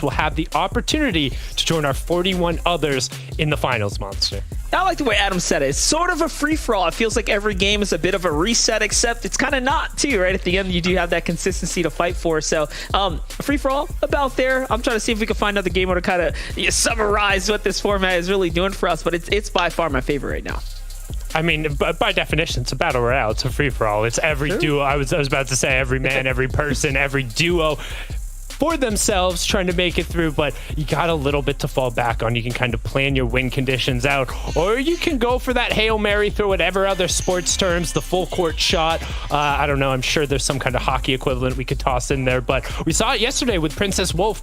will have the opportunity to join our 41 others in the finals, Monster. I like the way Adam said it. It's sort of a free-for-all. It feels like every game is a bit of a reset, except it's kind of not, too, right? At the end, you do have that consistency to fight for. So, a free-for-all about there. I'm trying to see if we can find another game to kind of summarize what this format is really doing for us, but it's by far my favorite right now. I mean, by definition, it's a battle royale. It's a free-for-all. It's every duo. I was about to say every man, every person, every duo for themselves trying to make it through, but you got a little bit to fall back on. You can kind of plan your win conditions out, or you can go for that Hail Mary through whatever other sports terms, the full court shot. I don't know. I'm sure there's some kind of hockey equivalent we could toss in there, but we saw it yesterday with Princess Wolf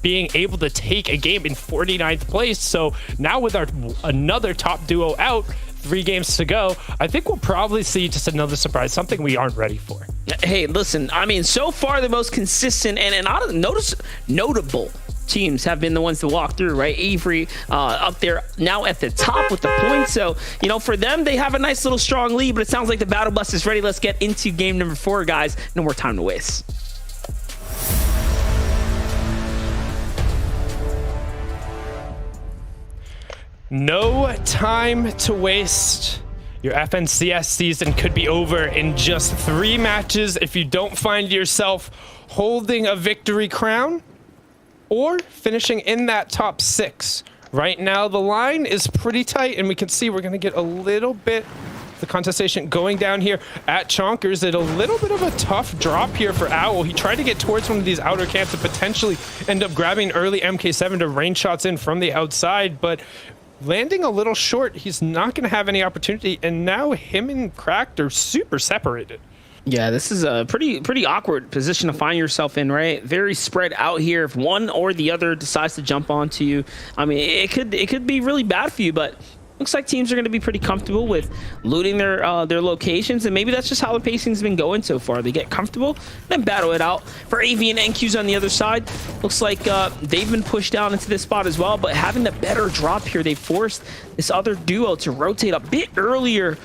being able to take a game in 49th place. So now with another top duo out, 3 games to go, I think we'll probably see just another surprise, something we aren't ready for. Hey, listen, I mean, so far the most consistent and notable teams have been the ones to walk through, right? Avery up there now at the top with the points. So, you know, for them, they have a nice little strong lead, but it sounds like the battle bus is ready. Let's get into game number 4, guys. No more time to waste. No time to waste. Your FNCS season could be over in just 3 matches if you don't find yourself holding a victory crown or finishing in that top 6. Right now, the line is pretty tight, and we can see we're going to get a little bit of the contestation going down here at Chonkers. At a little bit of a tough drop here for Owl. He tried to get towards one of these outer camps and potentially end up grabbing early MK7 to rain shots in from the outside, but landing a little short. He's not going to have any opportunity, and now him and Cracked are super separated. Yeah, this is a pretty awkward position to find yourself in, right? Very spread out here. If one or the other decides to jump onto you, I mean, it could be really bad for you, but looks like teams are going to be pretty comfortable with looting their locations, and maybe that's just how the pacing's been going so far. They get comfortable, then battle it out. For AV and NQs on the other side, looks like they've been pushed down into this spot as well, but having the better drop here, they forced this other duo to rotate a bit earlier,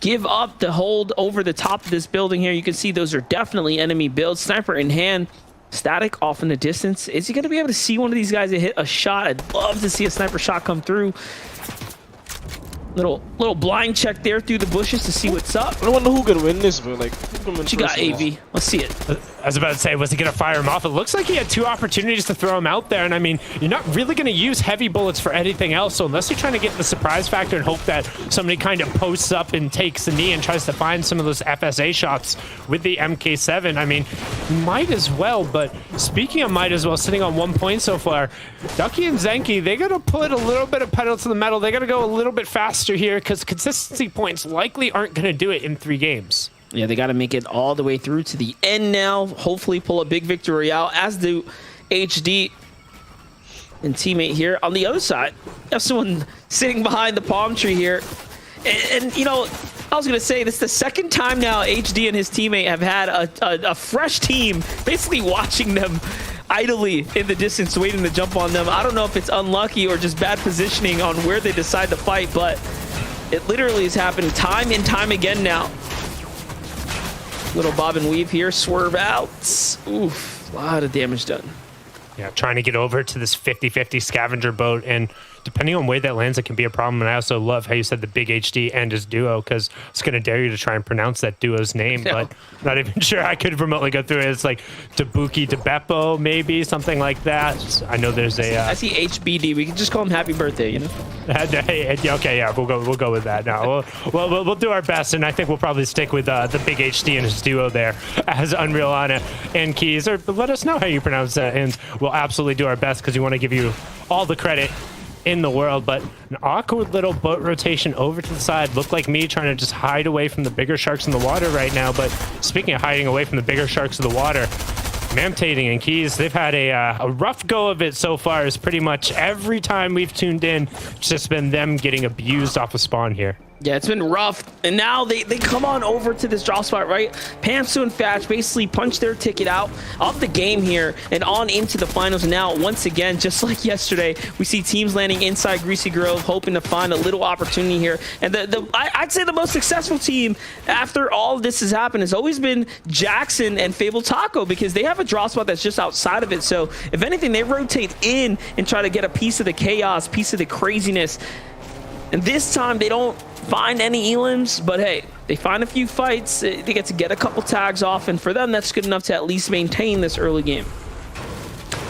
give up the hold over the top of this building here. You can see those are definitely enemy builds. Sniper in hand. Static off in the distance. Is he going to be able to see one of these guys that hit a shot? I'd love to see a sniper shot come through. Little blind check there through the bushes to see what's up. I don't know who can win this, but like, who can win? She got AV. Let's see it. I was about to say, was he going to fire him off? It looks like he had 2 opportunities to throw him out there, and I mean, you're not really going to use heavy bullets for anything else, so unless you're trying to get the surprise factor and hope that somebody kind of posts up and takes a knee and tries to find some of those FSA shots with the MK7, I mean, might as well. But speaking of might as well, sitting on 1 point so far, Ducky and Zenki, they got to put a little bit of pedal to the metal. They got to go a little bit faster here, because consistency points likely aren't going to do it in 3 games. Yeah, they got to make it all the way through to the end now. Hopefully pull a big victory out, as do HD and teammate here. On the other side, you have someone sitting behind the palm tree here. And you know, I was going to say, this is the second time now HD and his teammate have had a fresh team basically watching them idly in the distance, waiting to jump on them. I don't know if it's unlucky or just bad positioning on where they decide to fight, but it literally has happened time and time again now. Little bob and weave here, swerve out. Oof, a lot of damage done. Yeah, trying to get over to this 50-50 scavenger boat, and depending on where that lands, it can be a problem. And I also love how you said the big HD and his duo, because I was going to dare you to try and pronounce that duo's name, but not even sure I could remotely go through it. It's like Tabuki Debeppo, maybe, something like that. I know there's a... I see HBD. We can just call him Happy Birthday, you know? Okay, yeah, we'll go with that. No, we'll do our best, and I think we'll probably stick with the big HD and his duo there as Unreal Anna and Keys. Or let us know how you pronounce that, and we'll absolutely do our best, because we want to give you all the credit in the world. But an awkward little boat rotation over to the side. Looked like me trying to just hide away from the bigger sharks in the water right now. But speaking of hiding away from the bigger sharks in the water, Mamtating and Keys, they've had a rough go of it so far. Is pretty much every time we've tuned in, it's just been them getting abused off of spawn here. Yeah, it's been rough, and now they come on over to this draw spot, right? Pantsu and Fatch basically punch their ticket out of the game here and on into the finals. And now, once again, just like yesterday, we see teams landing inside Greasy Grove, hoping to find a little opportunity here. And I'd say the most successful team after all this has happened has always been Jackson and Fable Taco, because they have a draw spot that's just outside of it. So, if anything, they rotate in and try to get a piece of the chaos, piece of the craziness. And this time, they don't find any elims, but hey, they find a few fights. They get to get a couple tags off, and for them, that's good enough to at least maintain this early game.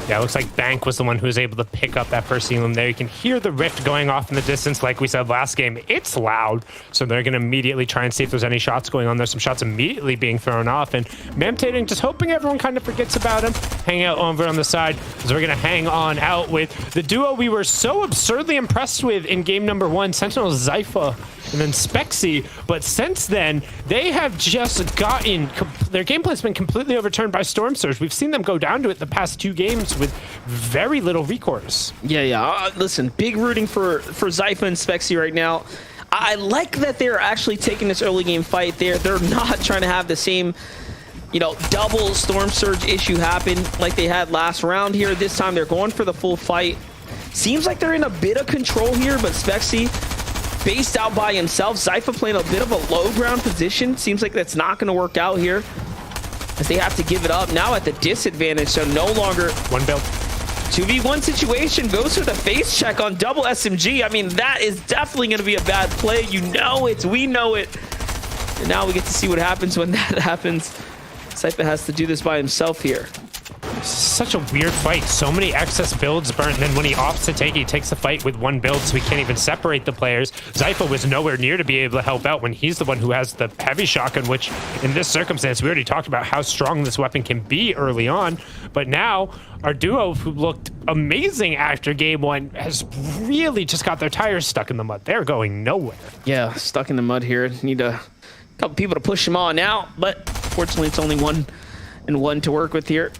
Yeah, it looks like Bank was the one who was able to pick up that first elim there. You can hear the rift going off in the distance. Like we said last game, it's loud. So they're going to immediately try and see if there's any shots going on. There's some shots immediately being thrown off. And Mamtating just hoping everyone kind of forgets about him. Hanging out over on the side. So we're going to hang on out with the duo we were so absurdly impressed with in game number 1, Sentinel Zypha and then Spexy. But since then, they have just gotten... Their gameplay's been completely overturned by Storm Surge. We've seen them go down to it the past 2 games with very little recourse. Yeah. Listen, big rooting for Zypha and Spexy right now. I like that they're actually taking this early game fight there. They're not trying to have the same, double Storm Surge issue happen like they had last round here. This time they're going for the full fight. Seems like they're in a bit of control here, but Spexy based out by himself. Zypha playing a bit of a low ground position. Seems like that's not going to work out here, as they have to give it up now at the disadvantage. So no longer one build. 2v1 situation, goes for the face check on double SMG. I mean, that is definitely going to be a bad play. You know it. We know it. And now we get to see what happens when that happens. Zypha has to do this by himself here. Such a weird fight. So many excess builds burnt, and then when he opts to take it, he takes the fight with 1 build, so he can't even separate the players. Zypha was nowhere near to be able to help out when he's the one who has the heavy shotgun, which in this circumstance, we already talked about how strong this weapon can be early on. But now, our duo, who looked amazing after game 1, has really just got their tires stuck in the mud. They're going nowhere. Yeah, stuck in the mud here. Need a couple people to push them on now, but fortunately, it's only 1 and 1 to work with here.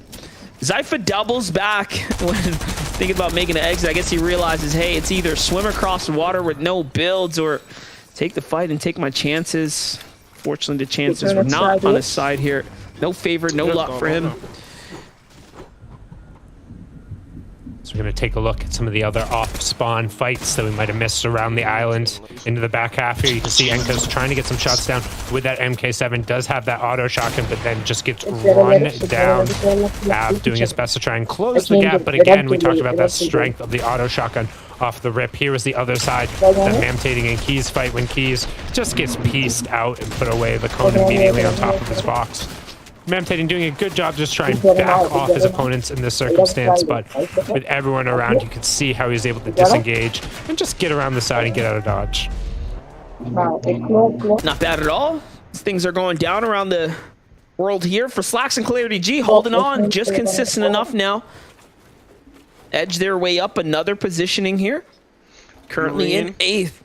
Zypha doubles back when thinking about making an exit. I guess he realizes, hey, it's either swim across the water with no builds or take the fight and take my chances. Fortunately, the chances were not on his side here. No favor, no luck for him. So we're going to take a look at some of the other off-spawn fights that we might have missed around the island into the back half here. You can see Enko's trying to get some shots down with that MK7. Does have that auto shotgun, but then just gets run down. Ab doing his best to try and close the gap, but again, we talked about that strength of the auto shotgun off the rip. Here was the other side, the Mamtating and Keys fight, when Keys just gets pieced out and put away the cone immediately on top of his box. Mamtating doing a good job just trying to back off his opponents in this circumstance, but with everyone around, you could see how he was able to disengage and just get around the side and get out of dodge. Not bad at all. Things are going down around the world here for Slacks and Clarity G, holding on, just consistent enough now. Edge their way up another positioning here. Currently in 8th.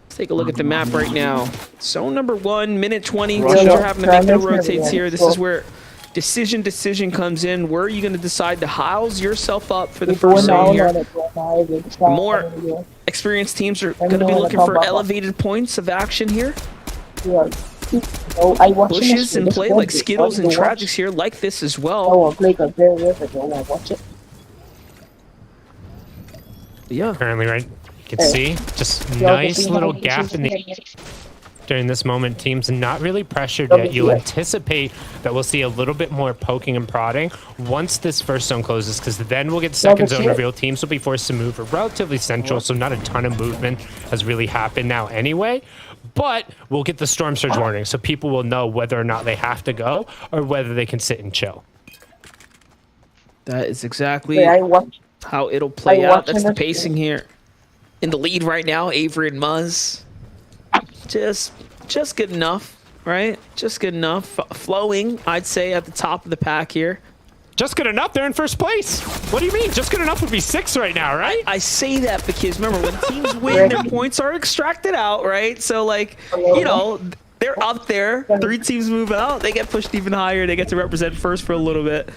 Let's take a look at the map right now. Zone number 1, minute 20. Teams are having to make their rotates here. This is where decision comes in. Where are you going to decide to house yourself up for the first zone here? More experienced teams are going to be looking for elevated points of action here. Bushes in play like Skittles and Tragics here like this as well. Yeah. Currently, right? You can see just nice little gap in the during this moment. Teams not really pressured yet. You'll anticipate that we'll see a little bit more poking and prodding once this first zone closes, because then we'll get second zone reveal. Teams will be forced to move relatively central, so not a ton of movement has really happened now anyway. But we'll get the storm surge warning, so people will know whether or not they have to go or whether they can sit and chill. That is exactly how it'll play out. That's the pacing here. In the lead right now, Avery and Muzz. Just good enough, right? Just good enough. Flowing, I'd say, at the top of the pack here. Just good enough? They're in first place. What do you mean? Just good enough would be 6 right now, right? I say that because, remember, when teams win, their points are extracted out, right? So, like, you know, they're up there. 3 teams move out. They get pushed even higher. They get to represent first for a little bit.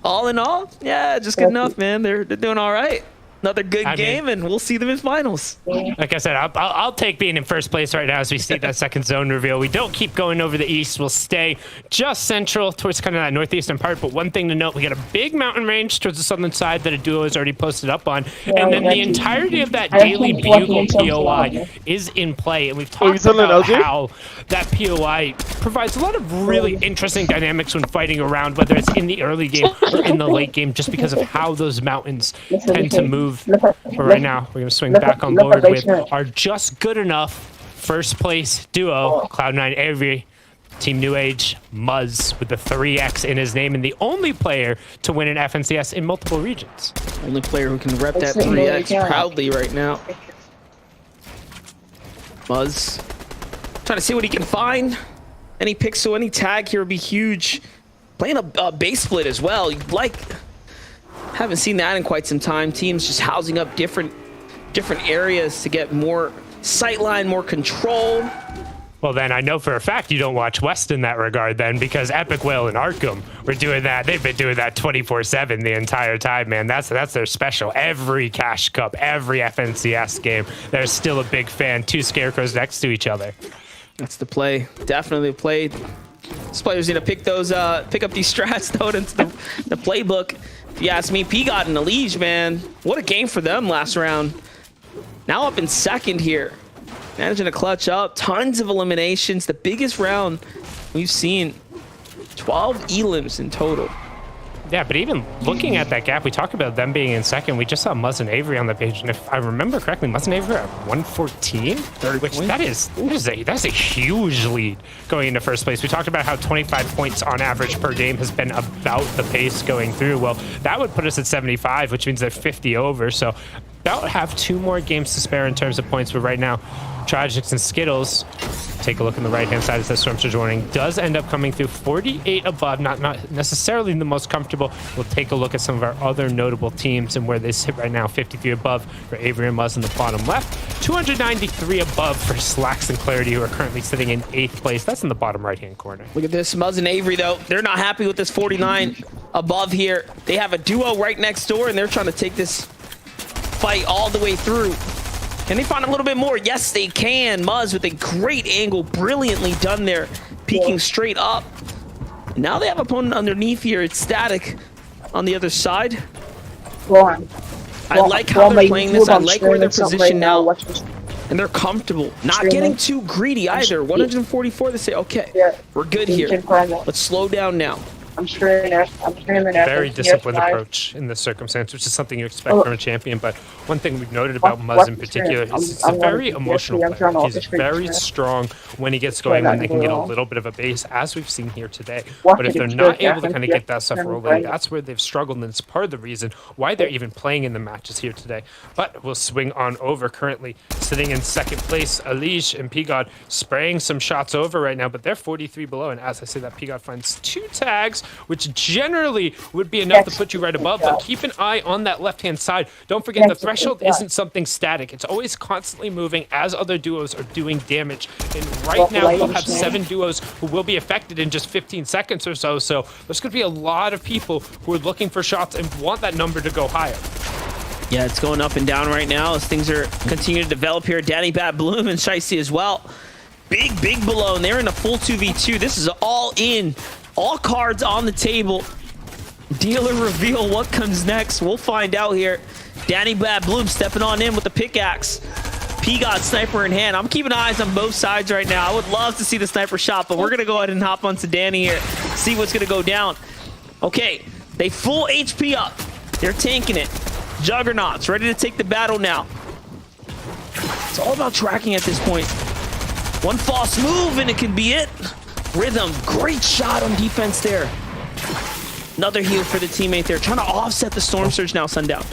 All in all, yeah, just good enough, man. They're doing all right. another good game, and we'll see them in finals. Like I said, I'll take being in first place right now as we see that second zone reveal. We don't keep going over the east. We'll stay just central towards kind of that northeastern part. But one thing to note, we got a big mountain range towards the southern side that a duo has already posted up on. And then the entirety of that Daily Bugle POI is in play. And we've talked about how that POI provides a lot of really interesting dynamics when fighting around, whether it's in the early game or in the late game, just because of how those mountains tend to move. But right now, we're going to swing back on board with our just good enough first place duo, Cloud9 Avery, Team New Age, Muzz with the 3X in his name, and the only player to win an FNCS in multiple regions. Only player who can rep that 3X proudly right now. Muzz trying to see what he can find. Any pixel, any tag here would be huge. Playing a base split as well. Haven't seen that in quite some time. Teams just housing up different areas to get more sightline, more control. Well, then I know for a fact you don't watch West in that regard then, because Epic Whale and Arkham were doing that. They've been doing that 24/7 the entire time, man. That's their special. Every Cash Cup, every FNCS game, they're still a big fan. Two Scarecrows next to each other. That's the play. Definitely the play. These players need to pick up these strats, though, into the playbook. If you ask me, P-God and Elige, man, what a game for them last round. Now up in second here. Managing to clutch up. Tons of eliminations. The biggest round we've seen. 12 elims in total. Yeah, but even looking at that gap, we talked about them being in second. We just saw Muzz and Avery on the page, and if I remember correctly, Muzz and Avery are at 114, which that's a huge lead going into first place. We talked about how 25 points on average per game has been about the pace going through. Well, that would put us at 75, which means they're 50 over. So about have 2 more games to spare in terms of points, but right now, Tragics and Skittles, take a look on the right-hand side as the Storm Surge warning, does end up coming through 48 above, not necessarily the most comfortable. We'll take a look at some of our other notable teams and where they sit right now. 53 above for Avery and Muzz in the bottom left. 293 above for Slacks and Clarity, who are currently sitting in 8th place. That's in the bottom right-hand corner. Look at this, Muzz and Avery, though. They're not happy with this 49 above here. They have a duo right next door, and they're trying to take this fight all the way through. Can they find a little bit more? Yes, they can. Muzz with a great angle, brilliantly done there, peeking straight up. Now they have opponent underneath here. It's Static on the other side. I like how they're playing this. I like where they're positioned now. And they're comfortable. Not getting too greedy either. 144, they say, okay, we're good here. Let's slow down now. I'm streaming it. Very disciplined approach in this circumstance, which is something you expect from a champion. But one thing we've noted about Muzz in particular is he's a very emotional player. He's very strong when he gets going, when they can get a little bit of a base, as we've seen here today. But if they're not able to kind of get that stuff rolling, that's where they've struggled, and it's part of the reason why they're even playing in the matches here today. But we'll swing on over. Currently sitting in second place, Elige and P-God spraying some shots over right now, but they're 43 below. And as I say that, P-God finds 2 tags, which generally would be enough to put you right above, but keep an eye on that left-hand side. Don't forget, the threshold isn't something static. It's always constantly moving as other duos are doing damage. And right now, you'll have 7 duos who will be affected in just 15 seconds or so. So there's going to be a lot of people who are looking for shots and want that number to go higher. Yeah, it's going up and down right now as things are continuing to develop here. Danny Bat Bloom and Shicey as well. Big below, and they're in a full 2v2. This is all in. All cards on the table. Dealer reveal what comes next. We'll find out here. Danny Bad Bloom stepping on in with the pickaxe. P-God sniper in hand. I'm keeping eyes on both sides right now. I would love to see the sniper shot, but we're going to go ahead and hop onto Danny here. See what's going to go down. Okay, they full HP up. They're tanking it. Juggernauts ready to take the battle now. It's all about tracking at this point. One false move and it can be it. Rhythm, great shot on defense there. Another heal for the teammate there, trying to offset the Storm Surge now, Sundown.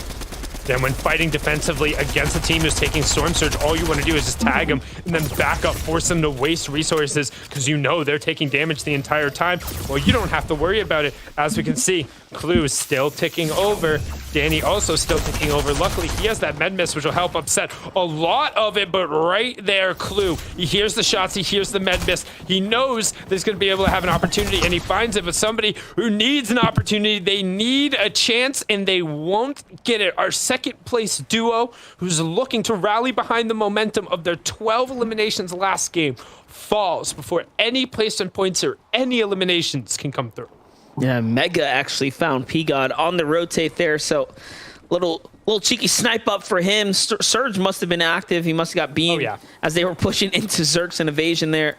Then when fighting defensively against a team who's taking Storm Surge, all you want to do is just tag them and then back up, force them to waste resources because you know they're taking damage the entire time. Well, you don't have to worry about it. As we can see, Clue is still ticking over. Danny also still taking over. Luckily, he has that med miss, which will help upset a lot of it, but right there, Clue. He hears the shots, he hears the med miss. He knows that he's going to be able to have an opportunity, and he finds it. But somebody who needs an opportunity, they need a chance, and they won't get it. Our second place duo, who's looking to rally behind the momentum of their 12 eliminations last game, falls before any placement points or any eliminations can come through. Yeah, Mega actually found P-God on the rotate there, so little cheeky snipe up for him. Surge must have been active. He must have got beamed as they were pushing into Zerk's and Evasion there.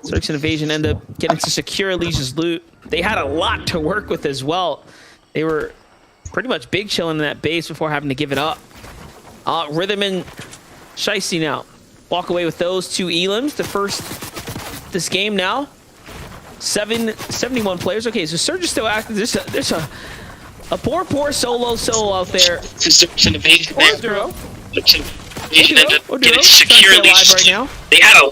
Zerk's and Evasion end up getting to secure Legion's loot. They had a lot to work with as well. They were pretty much big chilling in that base before having to give it up. Rhythm and Shiesty now walk away with those two elims. The first this game now. 71 players. Okay, so Surge is still active. There's a poor solo out there. Or duo. Getting secure right now. They had a.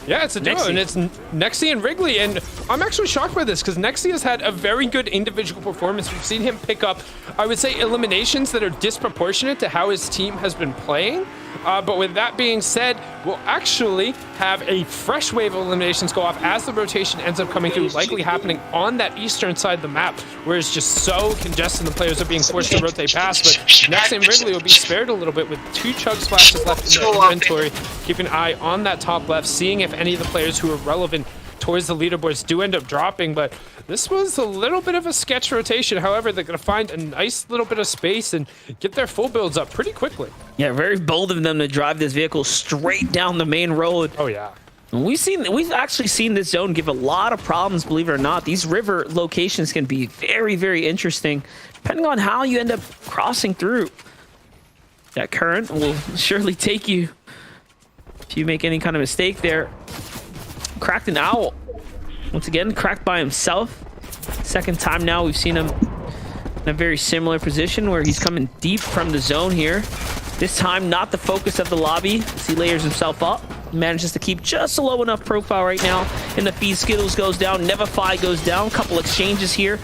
Yeah, it's a duo, Nexi. and it's Nexi and Wrigley, and I'm actually shocked by this because Nexi has had a very good individual performance. We've seen him pick up, I would say, eliminations that are disproportionate to how his team has been playing. But with that being said, we'll actually have a fresh wave of eliminations go off as the rotation ends up coming through, likely happening on that eastern side of the map, where it's just so congested and the players are being forced to rotate past. But Nexi and Wrigley will be spared a little bit with 2 chug splashes left in their inventory. Keep an eye on that top left, seeing if any of the players who are relevant towards the leaderboards do end up dropping. But this was a little bit of a sketch rotation. However, they're going to find a nice little bit of space and get their full builds up pretty quickly. Yeah, very bold of them to drive this vehicle straight down the main road. Oh, yeah. We've actually seen this zone give a lot of problems, believe it or not. These river locations can be very, very interesting, depending on how you end up crossing through. That current will surely take you if you make any kind of mistake there. Cracked an owl. Once again, cracked by himself. Second time now we've seen him in a very similar position where he's coming deep from the zone here. This time, not the focus of the lobby as he layers himself up. Manages to keep just a low enough profile right now. And the feed Skittles goes down. Nevify goes down. Couple exchanges here.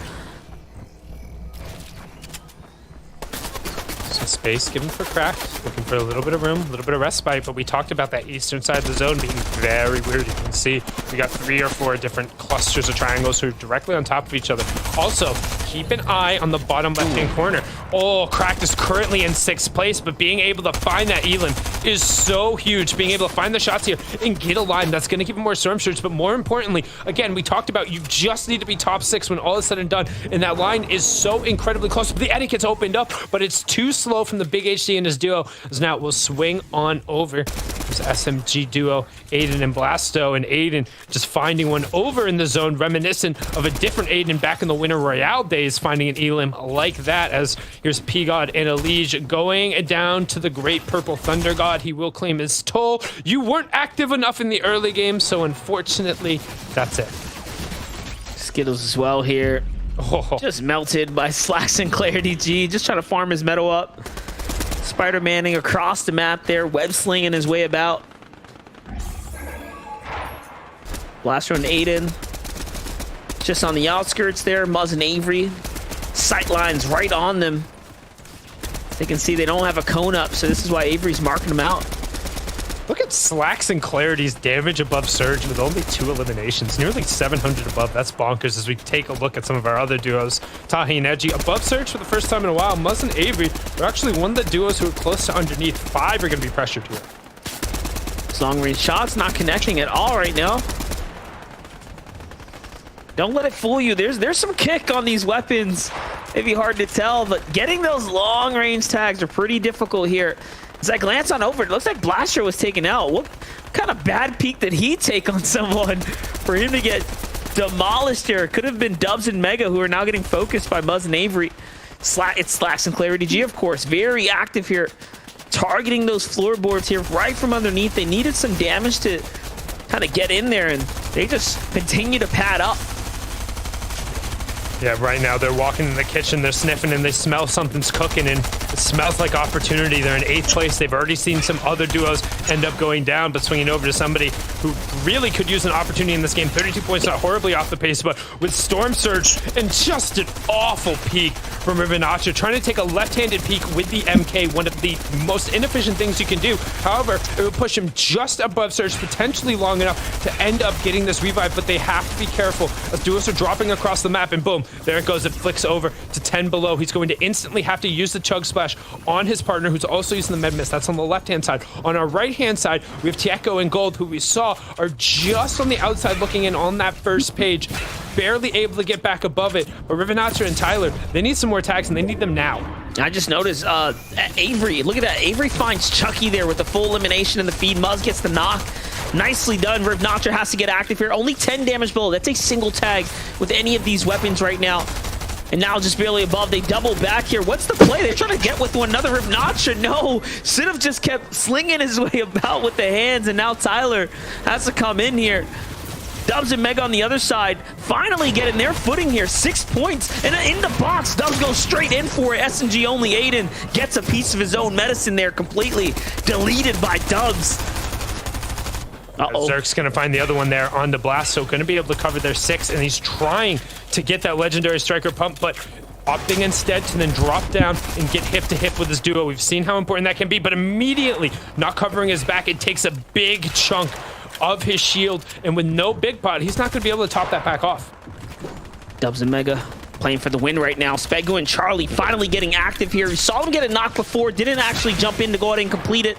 Some space given for Cracked. Looking for a little bit of room, a little bit of respite. But we talked about that eastern side of the zone being very weird. You can see we got 3 or 4 different clusters of triangles who are directly on top of each other. Also, keep an eye on the bottom left-hand corner. Oh, Cracked is currently in 6th place, but being able to find that Elan is so huge. Being able to find the shots here and get a line, that's going to give him more storm surge. But more importantly, again, we talked about you just need to be top 6 when all is said and done. And that line is so incredibly close. The etiquette's opened up, but it's too slow from the big HD and his duo. As now we'll swing on over. There's SMG duo, Aiden and Blasto, and Aiden just finding one over in the zone, reminiscent of a different Aiden back in the Winter Royale days, finding an Elim like that. As here's P-God and Elige going down to the Great Purple Thunder God. He will claim his toll. You weren't active enough in the early game, so unfortunately, that's it. Skittles as well here. Oh. Just melted by Slacks and Clarity G. Just trying to farm his metal up. Spider-Manning across the map there. Web slinging his way about. Blaster and Aiden. Just on the outskirts there. Muzz and Avery. Sight lines right on them. They can see they don't have a cone up, so this is why Avery's marking them out. Look at Slacks and Clarity's damage above Surge with only 2 eliminations. Nearly 700 above. That's bonkers as we take a look at some of our other duos. Tahi and Edgy above Surge for the first time in a while. Muzz and Avery are actually one of the duos who are close to underneath. 5 are going to be pressured here. Long range shots not connecting at all right now. Don't let it fool you. There's some kick on these weapons. Maybe hard to tell, but getting those long range tags are pretty difficult here. As I glance on over, it looks like Blaster was taken out. What kind of bad peek did he take on someone for him to get demolished here? Could have been Dubs and Mega, who are now getting focused by Muzz and Avery. It's Slacks and Clarity G, of course. Very active here, targeting those floorboards here right from underneath. They needed some damage to kind of get in there, and they just continue to pad up. Yeah, right now they're walking in the kitchen, they're sniffing, and they smell something's cooking, and it smells like opportunity. They're in 8th place. They've already seen some other duos end up going down, but swinging over to somebody who really could use an opportunity in this game. 32 points, not horribly off the pace, but with Storm Surge and just an awful peek from Rivinacha, trying to take a left-handed peek with the MK, one of the most inefficient things you can do. However, it would push him just above Surge, potentially long enough to end up getting this revive, but they have to be careful as duos are dropping across the map, and boom, there it goes. It flicks over to 10 below. He's going to instantly have to use the Chug Splash on his partner, who's also using the Med Mist. That's on the left-hand side. On our right-hand side, we have Tieko and Gold, who we saw are just on the outside looking in on that first page, barely able to get back above it. But Rivinacha and Tyler, they need some more tags, and they need them now. I just noticed Avery, look at that. Avery finds Chucky there with the full elimination in the feed. Muzz gets the knock. Nicely done. Rivinacha has to get active here. Only 10 damage below. That's a single tag with any of these weapons right now. And now just barely above. They double back here. What's the play? They're trying to get with one another. Rivinacha, no. Should have just kept slinging his way about with the hands, and now Tyler has to come in here. Dubs and Mega on the other side finally getting their footing here. 6 points and in the box. Dubs goes straight in for it. SNG only. Aiden gets a piece of his own medicine there, completely deleted by Dubs. Zerk's going to find the other one there on the blast, so going to be able to cover their 6, and he's trying to get that legendary striker pump, but opting instead to then drop down and get hip to hip with his duo. We've seen how important that can be, but immediately not covering his back, it takes a big chunk of his shield, and with no big pot, he's not going to be able to top that pack off. Dubs and Mega playing for the win right now. Spegu and Charlie finally getting active here. We saw him get a knock before, didn't actually jump in to go ahead and complete it.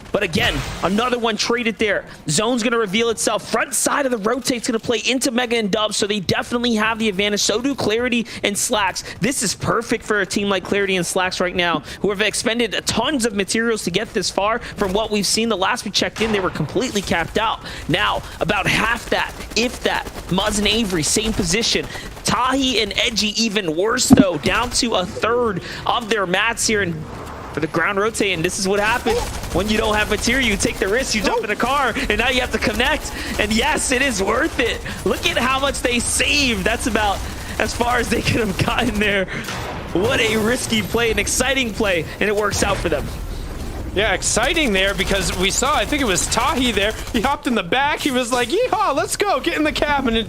But again, another one traded there. Zone's going to reveal itself. Front side of the rotate's going to play into Mega and Dubs, so they definitely have the advantage. So do Clarity and Slacks. This is perfect for a team like Clarity and Slacks right now, who have expended tons of materials to get this far. From what we've seen, the last we checked in, they were completely capped out. Now, about half that, if that. Muzz and Avery, same position. Tahi and Edgy even worse, though, down to a third of their mats here. And for the ground rotate, and this is what happens when you don't have material. You take the risk, you jump in a car, and now you have to connect. And yes, it is worth it. Look at how much they saved. That's about as far as they could have gotten there. What a risky play, an exciting play, and it works out for them. Yeah, exciting there, because we saw, I think it was Tahi there. He hopped in the back. He was like, yeehaw, let's go, get in the cab. And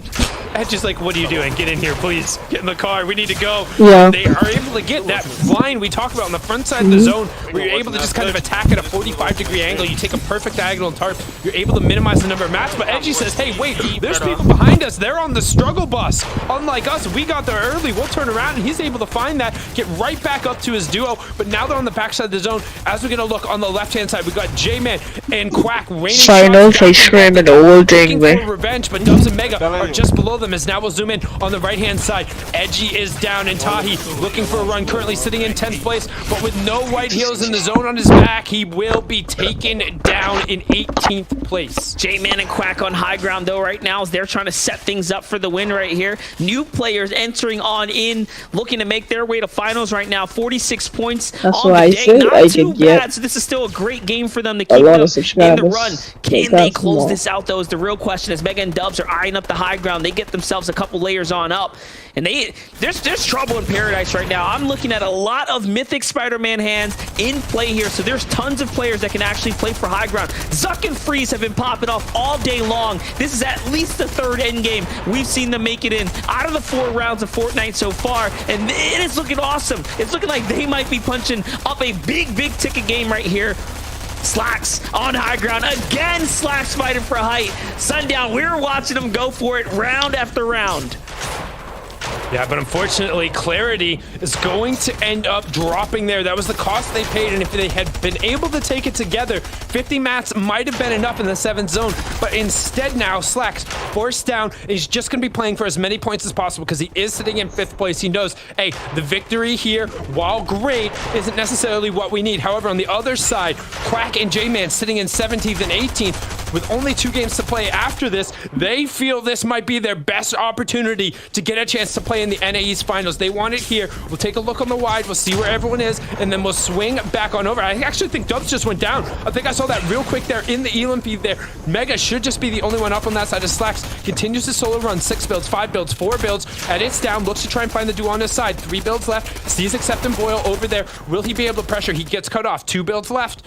Edge is like, what are you doing? Get in here, please. Get in the car. We need to go. Yeah. They are able to get that line we talked about on the front side of the zone, where you're able to just kind of attack at a 45-degree angle. You take a perfect diagonal tarp. You're able to minimize the number of mats. But Edgy says, hey, wait, there's people behind us. They're on the struggle bus. Unlike us, we got there early. We'll turn around, and he's able to find that, get right back up to his duo. But now they're on the backside of the zone. As we're going to look on the left-hand side, we got J-Man and Quack raining Finals, I screaming all day, for revenge, but Dubs and Mega are just below them. As now we'll zoom in on the right-hand side. Edgy is down, and Tahi looking for a run, currently sitting in 10th place, but with no white heels in the zone on his back, he will be taken down in 18th place. J-Man and Quack on high ground, though, right now, as they're trying to set things up for the win right here. New players entering on in, looking to make their way to finals right now. 46 points on the day. Not too bad, so this is still a great game for them to keep them in the run. Can they close this out, though, is the real question, as Mega and Dubs are eyeing up the high ground. They get themselves a couple layers on up, and there's trouble in paradise right now. I'm looking at a lot of Mythic Spider-Man hands in play here, so there's tons of players that can actually play for high ground. Zuck and Freeze have been popping off all day long. This is at least the third end game we've seen them make it in out of the 4 rounds of Fortnite so far, and it is looking awesome. It's looking like they might be punching up a big ticket game right here. Slacks on high ground again. Slacks fighting for height. Sundown, we were watching them go for it round after round. Yeah, but unfortunately, Clarity is going to end up dropping there. That was the cost they paid, and if they had been able to take it together, 50 mats might have been enough in the 7th zone. But instead now, Slacks forced down, and he's just going to be playing for as many points as possible because he is sitting in 5th place. He knows, hey, the victory here, while great, isn't necessarily what we need. However, on the other side, Quack and J-Man sitting in 17th and 18th, with only 2 games to play after this, they feel this might be their best opportunity to get a chance to play in the NA East Finals. They want it here. We'll take a look on the wide. We'll see where everyone is, and then we'll swing back on over. I actually think Dubs just went down. I think I saw that real quick there in the Elam feed there. Mega should just be the only one up on that side of Slacks. Continues to solo run 6 builds, 5 builds, 4 builds, and it's down. Looks to try and find the duo on his side. 3 builds left. Sees Accept and Boyle over there. Will he be able to pressure? He gets cut off. 2 builds left.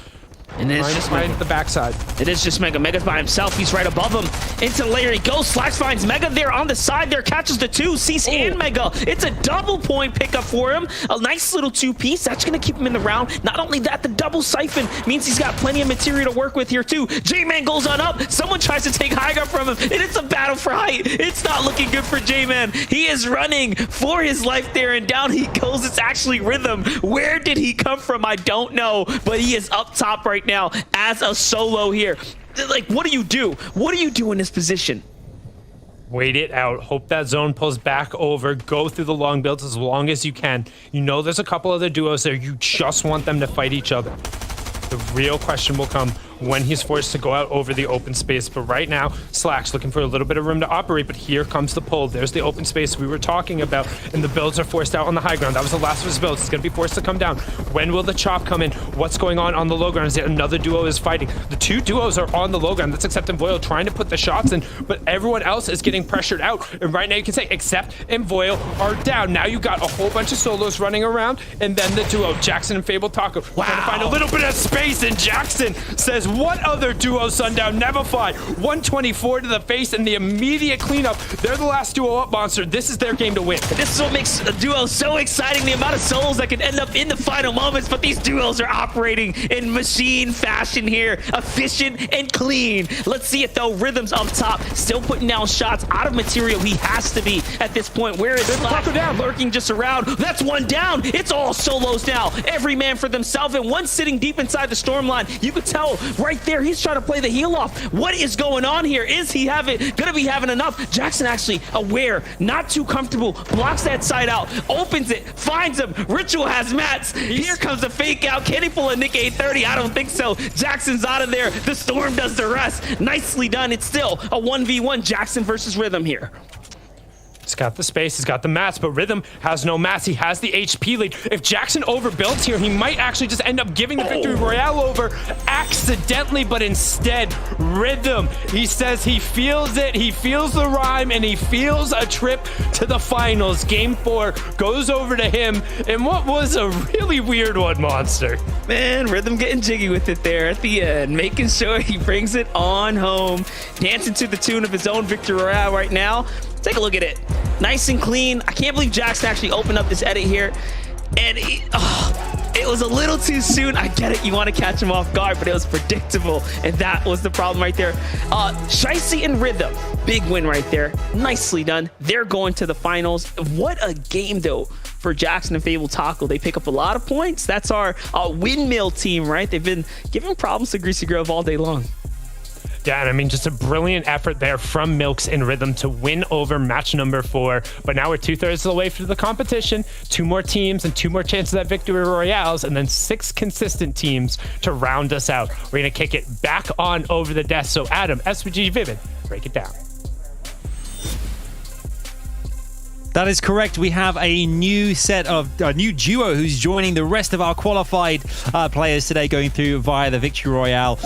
And it's just right at the backside. It is just Mega. Mega's by himself. He's right above him. Into the layer he goes. Slacks finds Mega there on the side there. Catches the 2. Cease and Mega. It's a double point pickup for him. A nice little 2-piece. That's going to keep him in the round. Not only that, the double siphon means he's got plenty of material to work with here too. J-Man goes on up. Someone tries to take high ground from him. And it's a battle for height. It's not looking good for J-Man. He is running for his life there. And down he goes. It's actually Rhythm. Where did he come from? I don't know. But he is up top right now as a solo here. Like, what do you do? What do you do in this position? Wait it out. Hope that zone pulls back over. Go through the long builds as long as you can. You know there's a couple other duos there. You just want them to fight each other. The real question will come when he's forced to go out over the open space. But right now, Slack's looking for a little bit of room to operate, but here comes the pull. There's the open space we were talking about, and the builds are forced out on the high ground. That was the last of his builds. He's going to be forced to come down. When will the chop come in? What's going on the low ground? Is it another duo is fighting? The 2 duos are on the low ground. That's Accept and Voil trying to put the shots in, but everyone else is getting pressured out. And right now you can say Accept and Voil are down. Now you got a whole bunch of solos running around, and then the duo, Jackson and Fable Taco, trying to find a little bit of space, and Jackson says, what other duo Sundown? Never fly. 124 to the face and the immediate cleanup. They're the last duo up, Monster. This is their game to win. This is what makes a duo so exciting, the amount of solos that can end up in the final moments, but these duos are operating in machine fashion here. Efficient and clean. Let's see it though. Rhythm's up top, still putting down shots out of material. He has to be at this point. Where is Slack down? Lurking just around. That's one down. It's all solos now. Every man for themselves, and one sitting deep inside the storm line. You could tell right there he's trying to play the heal off. What is going on here? Is he gonna be having enough? Jackson actually aware, not too comfortable, blocks that side out, opens it, finds him. Ritual has mats. Here comes the fake out. Can he pull a Nick 830? I don't think so. Jackson's out of there. The storm does the rest. Nicely done. It's still a 1v1 Jackson versus Rhythm here. He's got the space, he's got the mats, but Rhythm has no mats. He has the HP lead. If Jackson overbuilds here, he might actually just end up giving the victory royale over accidentally, but instead, Rhythm, he says he feels it, he feels the rhyme, and he feels a trip to the finals. Game 4 goes over to him in what was a really weird one, Monster. Man, Rhythm getting jiggy with it there at the end, making sure he brings it on home, dancing to the tune of his own victory royale right now. Take a look at it. Nice and clean. I can't believe Jackson actually opened up this edit here. And it was a little too soon. I get it. You want to catch him off guard, but it was predictable. And that was the problem right there. Shicey and Rhythm. Big win right there. Nicely done. They're going to the finals. What a game, though, for Jackson and Fable Taco. They pick up a lot of points. That's our windmill team, right? They've been giving problems to Greasy Grove all day long. Yeah, and I mean, just a brilliant effort there from Milks and Rhythm to win over match number 4. But now we're 2/3 of the way through the competition. 2 more teams and 2 more chances at victory royales, and then 6 consistent teams to round us out. We're going to kick it back on over the desk. So Adam, SVG Vivid, break it down. That is correct. We have a new duo who's joining the rest of our qualified players today, going through via the Victory Royale.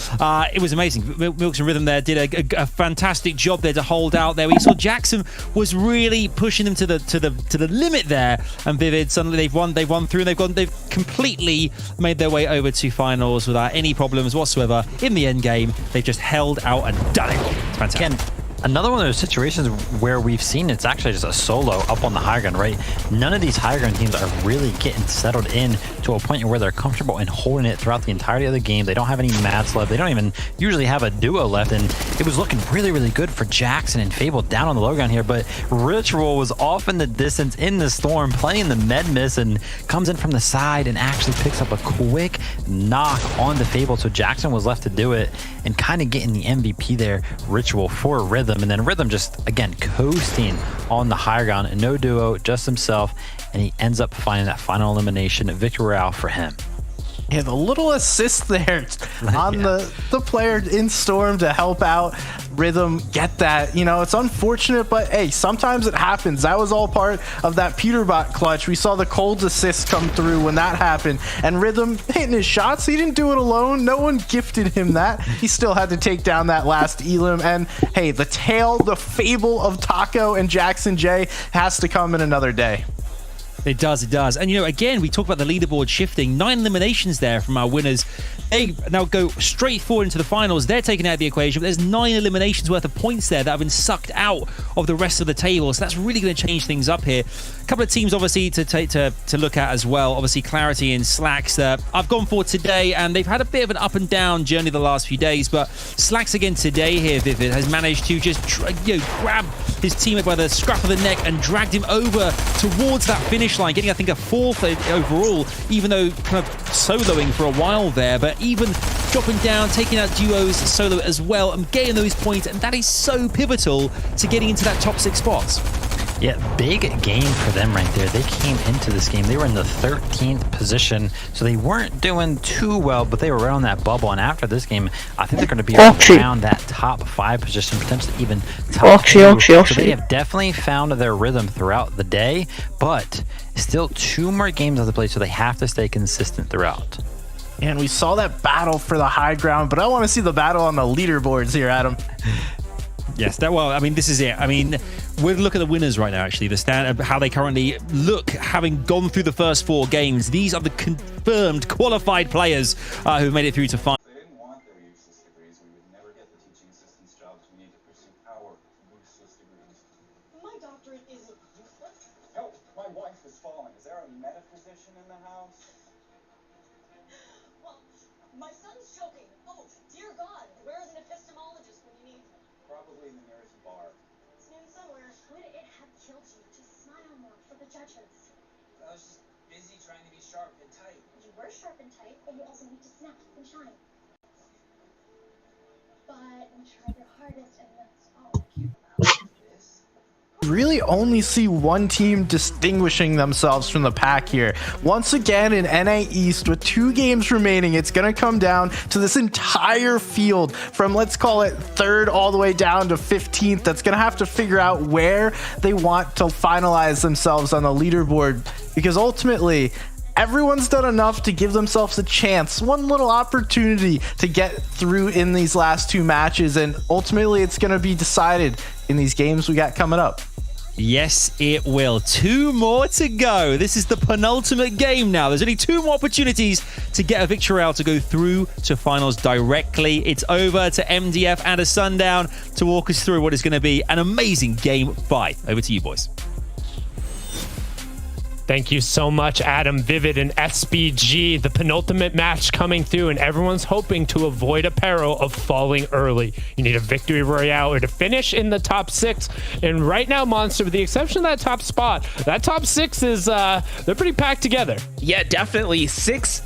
It was amazing. Milks and Rhythm there did a fantastic job there to hold out there. We saw Jackson was really pushing them to the limit there, and Vivid suddenly they've won through. They've completely made their way over to finals without any problems whatsoever. In the end game, they've just held out and done it. It's fantastic. Again, another one of those situations where we've seen it's actually just a solo up on the high ground, right? None of these high ground teams are really getting settled in to a point where they're comfortable in holding it throughout the entirety of the game. They don't have any mats left. They don't even usually have a duo left, and it was looking really, really good for Jackson and Fable down on the low ground here, but Ritual was off in the distance in the storm, playing the med miss, and comes in from the side and actually picks up a quick knock on the Fable, so Jackson was left to do it and kind of getting the MVP there, Ritual for Rhythm. And then Rhythm just, again, coasting on the high ground, and no duo, just himself, and he ends up finding that final elimination victory royale for him. Yeah, the little assist there on the player in Storm to help out Rhythm get that. You know, it's unfortunate, but hey, sometimes it happens. That was all part of that Peterbot clutch. We saw the Cold's assist come through when that happened, and Rhythm hitting his shots. He didn't do it alone. No one gifted him that. He still had to take down that last Elim, and hey, the tale, the fable of Taco and Jackson J has to come in another day. It does, it does. And, you know, again, we talk about the leaderboard shifting. 9 eliminations there from our winners. They now go straight forward into the finals. They're taken out of the equation, but there's 9 eliminations worth of points there that have been sucked out of the rest of the table. So that's really going to change things up here. A couple of teams, obviously, to look at as well. Obviously, Clarity and Slacks. I've gone for today, and they've had a bit of an up and down journey the last few days. But Slacks again today here, Vivid, has managed to just grab his teammate by the scruff of the neck and dragged him over towards that finish line, getting, I think, a 4th overall, even though kind of soloing for a while there. But even dropping down, taking out duos solo as well, and getting those points, and that is so pivotal to getting into that top 6 spots. Yeah, big game for them right there. They came into this game, they were in the 13th position, so they weren't doing too well, but they were right on that bubble. And after this game, I think they're going to be around that top 5 position, potentially even top 2. So they have definitely found their rhythm throughout the day, but still 2 more games on the play, so they have to stay consistent throughout. And we saw that battle for the high ground, but I want to see the battle on the leaderboards here, Adam. Yes, well, I mean, this is it. I mean, we're looking at the winners right now, actually. The stand, how they currently look, having gone through the first 4 games. These are the confirmed, qualified players who've made it through to final. If they didn't want their useless degrees, we would never get the teaching assistant's jobs. We need to pursue our useless degrees. My doctorate isn't useless. No, my wife is falling. Is there a metaphysician in the house? Well, my son's choking. Oh, dear God, where is an epistemologist when you need him? Probably in the nearest bar. It's noon somewhere. Would it have killed you to smile more for the judges? I was just busy trying to be sharp and tight. You were sharp and tight, but you also need to snap and shine. But you tried your hardest, and that's all I care about. Really only see one team distinguishing themselves from the pack here. Once again in NA East with 2 games remaining, it's going to come down to this entire field from, let's call it 3rd all the way down to 15th. That's going to have to figure out where they want to finalize themselves on the leaderboard, because ultimately everyone's done enough to give themselves a chance, one little opportunity to get through in these last 2 matches, and ultimately it's going to be decided in these games we got coming up. Yes, it will. 2 more to go. This is the penultimate game now. There's only 2 more opportunities to get a victory out to go through to finals directly. It's over to MDF and a Sundown to walk us through what is going to be an amazing game 5. Over to you, boys. Thank you so much, Adam, Vivid, and SBG. The penultimate match coming through, and everyone's hoping to avoid a peril of falling early. You need a victory royale or to finish in the top 6. And right now, Monster, with the exception of that top spot, that top 6 is they're pretty packed together. Yeah, definitely. 6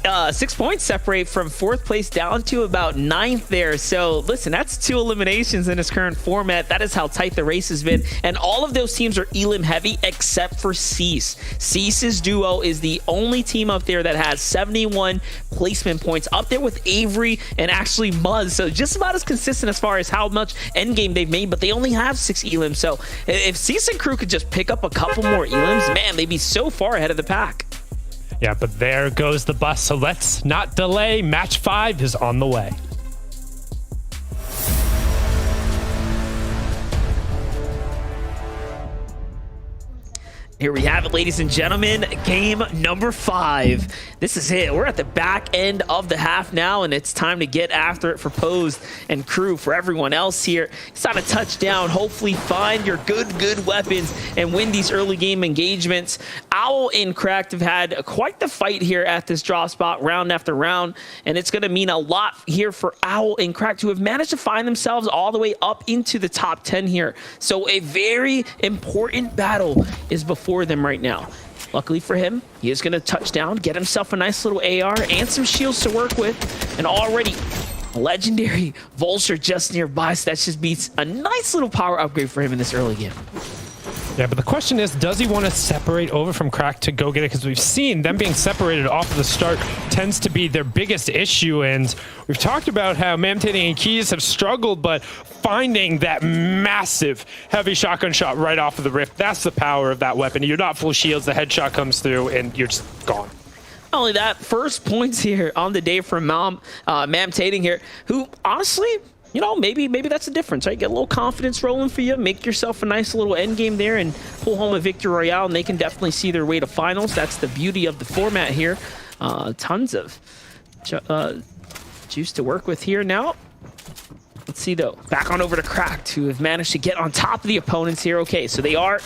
points separate from 4th place down to about 9th there. So listen, that's 2 eliminations in this current format. That is how tight the race has been. And all of those teams are Elim heavy except for Cease. Cease's duo is the only team up there that has 71 placement points, up there with Avery and actually Muzz. So just about as consistent as far as how much endgame they've made, but they only have 6 Elims. So if Cease and crew could just pick up a couple more Elims, man, they'd be so far ahead of the pack. Yeah, but there goes the bus, so let's not delay. Match 5 is on the way. Here we have it, ladies and gentlemen, game number 5. This is it. We're at the back end of the half now, and it's time to get after it for Pose and crew. For everyone else here, it's not a touchdown. Hopefully find your good weapons and win these early game engagements. Owl and Cracked have had quite the fight here at this drop spot round after round, and it's going to mean a lot here for Owl and Cracked, who have managed to find themselves all the way up into the top 10 here. So a very important battle is before them right now. Luckily for him, he is going to touch down, get himself a nice little AR and some shields to work with, and already legendary Vulture just nearby, so that just beats a nice little power upgrade for him in this early game. Yeah, but the question is, does he want to separate over from Crack to go get it? Because we've seen them being separated off of the start tends to be their biggest issue. And we've talked about how Mamtani and Keys have struggled, but finding that massive heavy shotgun shot right off of the Rift, that's the power of that weapon. You're not full shields, the headshot comes through, and you're just gone. Not only that, first points here on the day from Mamtani here, who honestly, you know, maybe that's the difference, right? Get a little confidence rolling for you, make yourself a nice little end game there, and pull home a victory royale, and they can definitely see their way to finals. That's the beauty of the format here. Tons of juice to work with here now. Let's see though. Back on over to Cracked, who have managed to get on top of the opponents here. Okay, so they are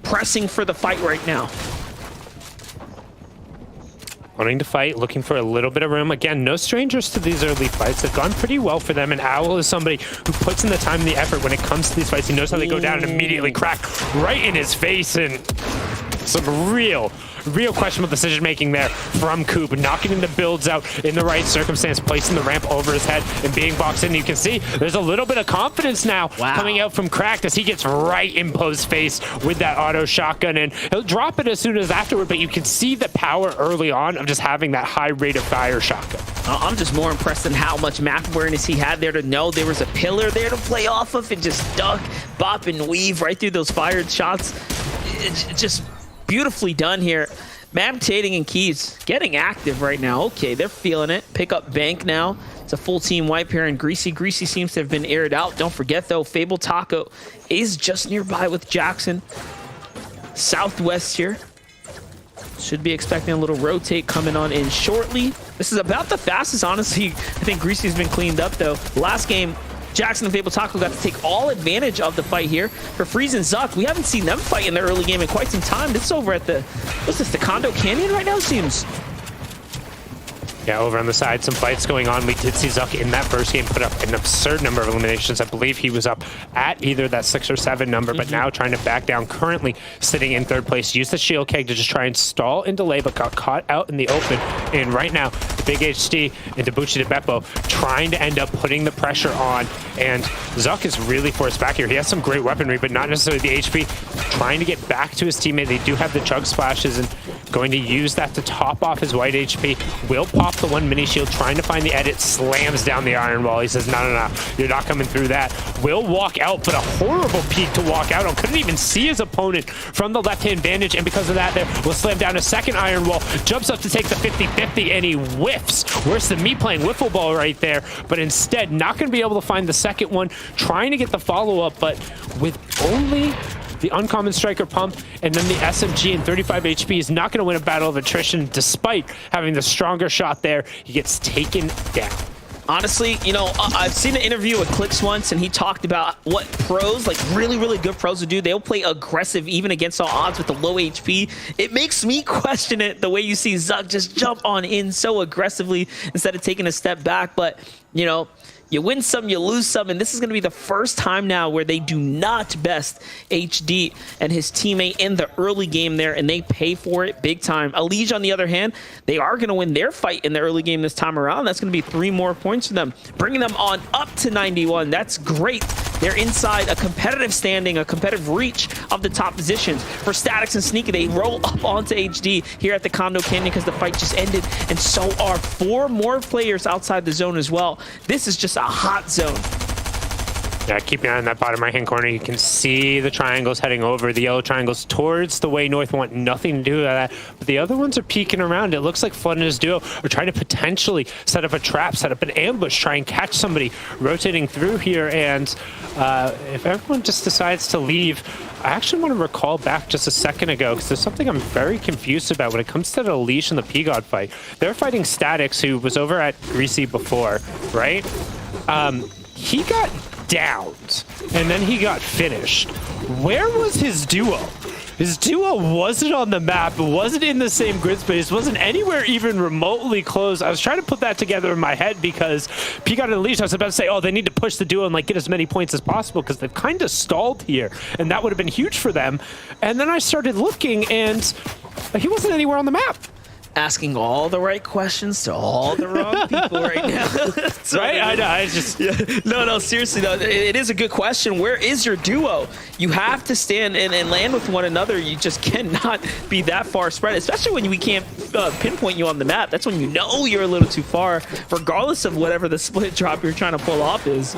pressing for the fight right now. Wanting to fight, looking for a little bit of room. Again, no strangers to these early fights. They've gone pretty well for them, and Owl is somebody who puts in the time and the effort when it comes to these fights. He knows how they go down and immediately Crack right in his face, and some real questionable decision making there from Coop, knocking the builds out in the right circumstance, placing the ramp over his head and being boxed in. You can see there's a little bit of confidence now coming out from Cracked as he gets right in Poe's face with that auto shotgun, and he'll drop it as soon as afterward, but you can see the power early on of just having that high rate of fire shotgun. I'm just more impressed in how much map awareness he had there to know there was a pillar there to play off of and just duck, bop, and weave right through those fired shots. It's just beautifully done here. Mamtani and Keys getting active right now. Okay, they're feeling it. Pick up Bank now. It's a full team wipe here, and Greasy seems to have been aired out. Don't forget though, Fable Taco is just nearby with Jackson. Southwest here. Should be expecting a little rotate coming on in shortly. This is about the fastest, honestly. I think Greasy's been cleaned up though. Last game, Jackson and Fable Taco got to take all advantage of the fight here. For Freeze and Zuck, we haven't seen them fight in the early game in quite some time. This is over at the, what's this, the Condo Canyon right now, it seems? Yeah, over on the side, some fights going on. We did see Zuck in that first game put up an absurd number of eliminations. I believe he was up at either that 6 or 7 number, but now trying to back down, currently sitting in 3rd place. Used the shield keg to just try and stall and delay, but got caught out in the open. And right now, the Big HD and Debucci de Beppo trying to end up putting the pressure on. And Zuck is really forced back here. He has some great weaponry, but not necessarily the HP. Trying to get back to his teammate. They do have the chug splashes and going to use that to top off his white HP. Will pop the 1 mini shield, trying to find the edit, slams down the iron wall. He says, no, you're not coming through that. Will walk out, but a horrible peek to walk out on. Couldn't even see his opponent from the left-hand vantage, and because of that there, will slam down a second iron wall, jumps up to take the 50-50, and he whiffs. Worse than me playing wiffle ball right there, but instead not going to be able to find the second one, trying to get the follow-up, but with only the uncommon striker pump and then the SMG and 35 HP is not going to win a battle of attrition despite having the stronger shot there. He gets taken down. Honestly, you know, I've seen an interview with Clicks once, and he talked about what pros, like really good pros would do. They'll play aggressive even against all odds with the low HP. It makes me question it the way you see Zuck just jump on in so aggressively instead of taking a step back. But, you know, you win some, you lose some, and this is going to be the first time now where they do not best HD and his teammate in the early game there, and they pay for it big time. Elige, on the other hand, they are going to win their fight in the early game this time around. That's going to be 3 more points for them, bringing them on up to 91. That's great. They're inside a competitive standing, a competitive reach of the top positions. For Statics and Sneaky, they roll up onto HD here at the Condo Canyon because the fight just ended, and so are 4 more players outside the zone as well. This is just a hot zone. Yeah, keep an eye on that bottom right-hand corner. You can see the triangles heading over. The yellow triangles towards the way north want nothing to do with that. But the other ones are peeking around. It looks like Flood and his duo are trying to potentially set up a trap, set up an ambush, try and catch somebody rotating through here. And if everyone just decides to leave, I actually want to recall back just a second ago, because there's something I'm very confused about when it comes to the Leash and the P-God fight. They're fighting Statics, who was over at Greasy before, right? He got downed, and then he got finished. Where was his duo? His duo wasn't on the map, wasn't in the same grid space, wasn't anywhere even remotely close. I was trying to put that together in my head because P-God and Leash, I was about to say, oh, they need to push the duo and like get as many points as possible because they've kind of stalled here, and that would have been huge for them. And then I started looking, and he wasn't anywhere on the map. asking all the right questions to all the wrong people right now. So, Right? I know. I just No, seriously, though, it is a good question. Where is your duo? You have to stand and land with one another. You just cannot be that far spread, especially when we can't pinpoint you on the map. That's when you know you're a little too far, regardless of whatever the split drop you're trying to pull off is.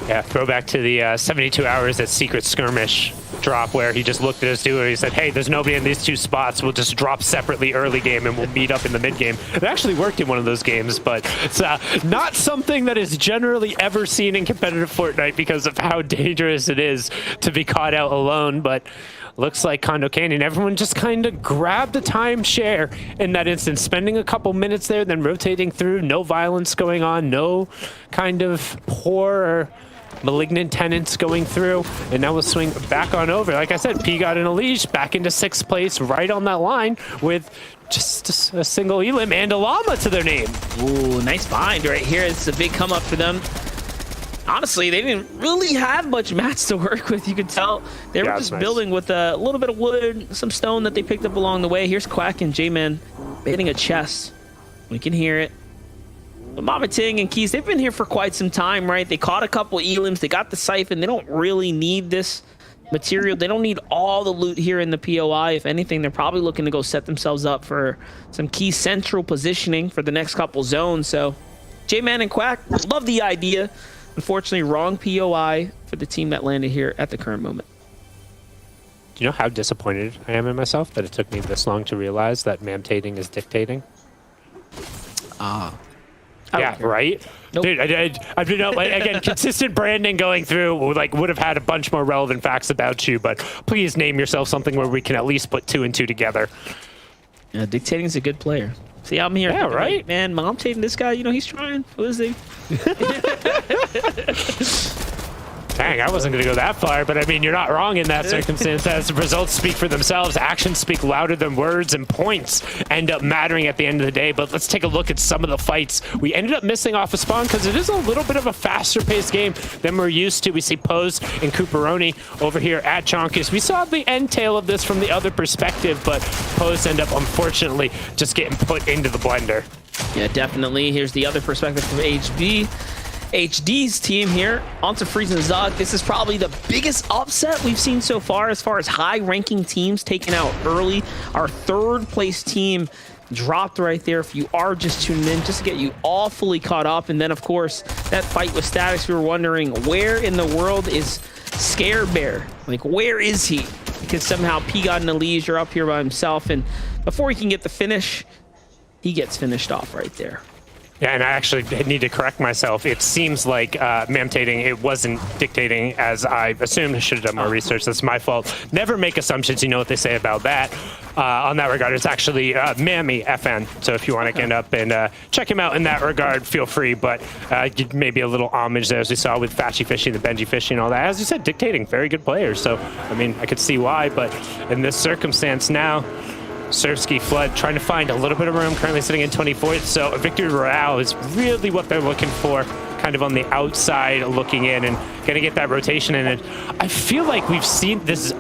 Yeah, throw back to the 72 hours at Secret Skirmish drop where he just looked at his duo and he said, hey, there's nobody in these two spots. We'll just drop separately early game and we'll meet up in the mid game. It actually worked in one of those games, but it's not something that is generally ever seen in competitive Fortnite because of how dangerous it is to be caught out alone. But looks like Condo Canyon, everyone just kind of grabbed the timeshare in that instance, spending a couple minutes there, then rotating through. No violence going on, no kind of poor or malignant tenants going through, and now we'll swing back on over. Like I said, P got in a leash, back into 6th place, right on that line with just a single Elim and a llama to their name. Ooh, nice bind right here. It's a big come up for them. Honestly, they didn't really have much mats to work with. You could tell they were just building with a little bit of wood, some stone that they picked up along the way. Here's Quack and J-Man hitting a chest. We can hear it. But Mama Ting and Keys, they've been here for quite some time, right? They caught a couple Elims. They got the Siphon. They don't really need this material. They don't need all the loot here in the POI. If anything, they're probably looking to go set themselves up for some key central positioning for the next couple zones. So J-Man and Quack, love the idea. Unfortunately, wrong POI for the team that landed here at the current moment. Do you know how disappointed I am in myself that it took me this long to realize that mamtating is dictating? Yeah, right? Nope. Dude, I've been, again, consistent branding going through, like, would have had a bunch more relevant facts about you, but please name yourself something where we can at least put 2 and 2 together. Yeah, dictating is a good player. See, I'm here. Yeah, thinking, right? like, man, mamtating this guy, you know, he's trying. What is he? Dang, I wasn't going to go that far, but I mean, you're not wrong in that circumstance. As the results speak for themselves, actions speak louder than words, and points end up mattering at the end of the day. But let's take a look at some of the fights. We ended up missing off a spawn because it is a little bit of a faster paced game than we're used to. We see Pose and Cooperoni over here at Chonkus. We saw the end tail of this from the other perspective, but Pose end up, unfortunately, just getting put into the blender. Yeah, definitely. Here's the other perspective from HD's team here. Onto Freeze and Zug. This is probably the biggest upset we've seen so far as high-ranking teams taken out early. Our 3rd place team dropped right there. If you are just tuning in, just to get you all fully caught up. And then, of course, that fight with Status, we were wondering, where in the world is Scare Bear? Like, where is he? Because somehow P got in a leisure up here by himself, and before he can get the finish, he gets finished off right there. Yeah, and I actually need to correct myself. It seems like mamtating, it wasn't dictating as I assumed. I should have done more research. That's my fault. Never make assumptions. You know what they say about that. On that regard, it's actually Mammy FN. So if you want to get up and check him out in that regard, feel free. But maybe a little homage there, as we saw with Fatchy Fishy, the Benji Fishy and all that. As you said, dictating, very good players. So, I mean, I could see why. But in this circumstance now, Surfsky Flood trying to find a little bit of room, currently sitting in 24th, so a victory royale is really what they're looking for, kind of on the outside looking in and gonna get that rotation in. And I feel like we've seen this,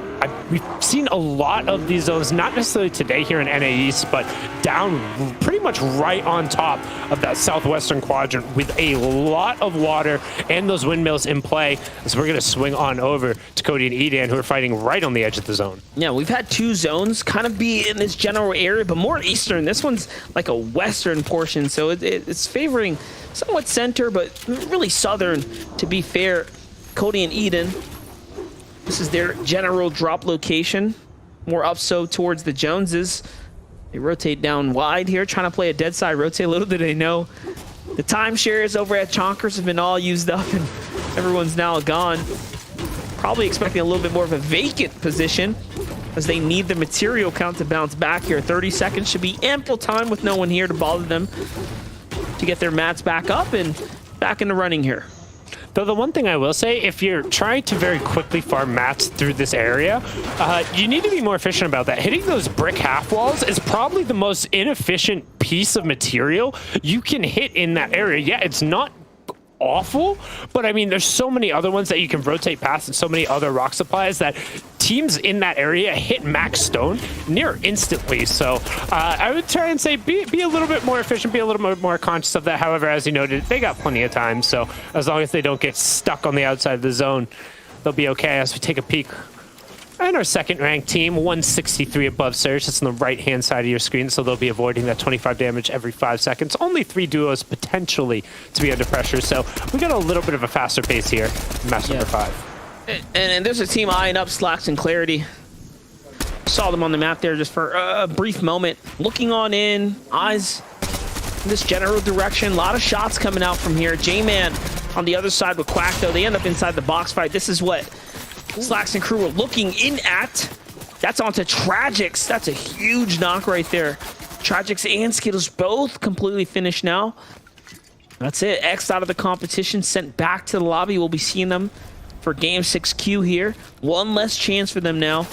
we've seen a lot of these zones, not necessarily today here in NA East, but down pretty much right on top of that southwestern quadrant with a lot of water and those windmills in play. So we're going to swing on over to Cody and Edan, who are fighting right on the edge of the zone. Yeah, we've had 2 zones kind of be in this general area, but more eastern. This one's like a western portion, so it's favoring somewhat center, but really southern, to be fair. Cody and Eden, this is their general drop location, more up so towards the Joneses. They rotate down wide here, trying to play a dead side rotate. Little do they know, the timeshares over at Chonkers have been all used up and everyone's now gone. Probably expecting a little bit more of a vacant position as they need the material count to bounce back here. 30 seconds should be ample time with no one here to bother them to get their mats back up and back in the running here. Though the one thing I will say, if you're trying to very quickly farm mats through this area, you need to be more efficient about that. Hitting those brick half walls is probably the most inefficient piece of material you can hit in that area. Yeah, it's not awful, but I mean, there's so many other ones that you can rotate past and so many other rock supplies that teams in that area hit max stone near instantly. So I would try and say be a little bit more efficient, be a little bit more conscious of that. However, as you noted, they got plenty of time. So as long as they don't get stuck on the outside of the zone, they'll be okay. As we take a peek. And our second ranked team, 163 above Surge. It's on the right-hand side of your screen, so they'll be avoiding that 25 damage every 5 seconds. Only 3 duos potentially to be under pressure, so we got a little bit of a faster pace here. Match number 5. And there's a team eyeing up Slacks and Clarity. Saw them on the map there just for a brief moment. Looking on in, eyes in this general direction. A lot of shots coming out from here. J-Man on the other side with Quack, though. They end up inside the box fight. This is what Slacks and crew are looking in at. That's onto Tragics. That's a huge knock right there. Tragics and Skittles both completely finished now. That's it. X out of the competition, sent back to the lobby. We'll be seeing them for Game 6Q here. One less chance for them now.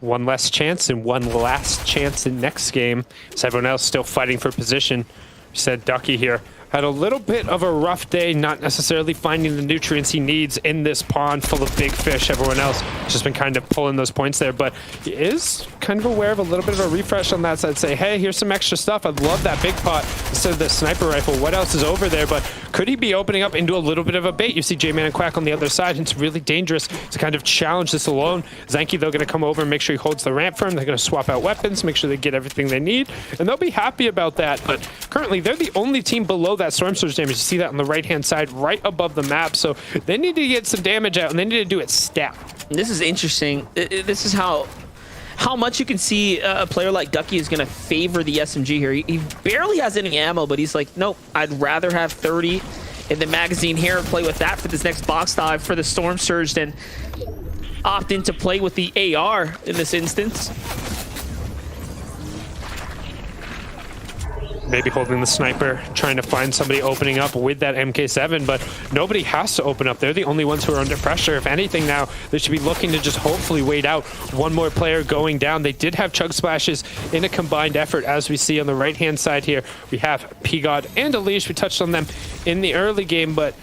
One less chance and one last chance in next game. So everyone else still fighting for position. We said Ducky here had a little bit of a rough day, not necessarily finding the nutrients he needs in this pond full of big fish. Everyone else has just been kind of pulling those points there, but he is kind of aware of a little bit of a refresh on that side. Say, hey, here's some extra stuff. I'd love that big pot instead of the sniper rifle. What else is over there? But could he be opening up into a little bit of a bait? You see J-Man and Quack on the other side, and it's really dangerous to kind of challenge this alone. Zanky, they're going to come over and make sure he holds the ramp for him. They're going to swap out weapons, make sure they get everything they need, and they'll be happy about that. But currently, they're the only team below that Storm Surge damage. You see that on the right-hand side, right above the map. So they need to get some damage out, and they need to do it stat. This is interesting. This is how much you can see a player like Ducky is going to favor the SMG here. He barely has any ammo, but he's like, nope, I'd rather have 30 in the magazine here and play with that for this next box dive for the Storm Surge than opt in to play with the AR in this instance. Maybe holding the sniper, trying to find somebody opening up with that MK7, but nobody has to open up. They're the only ones who are under pressure. If anything now, they should be looking to just hopefully wait out one more player going down. They did have chug splashes in a combined effort, as we see on the right-hand side here. We have P-God and Elish. We touched on them in the early game, but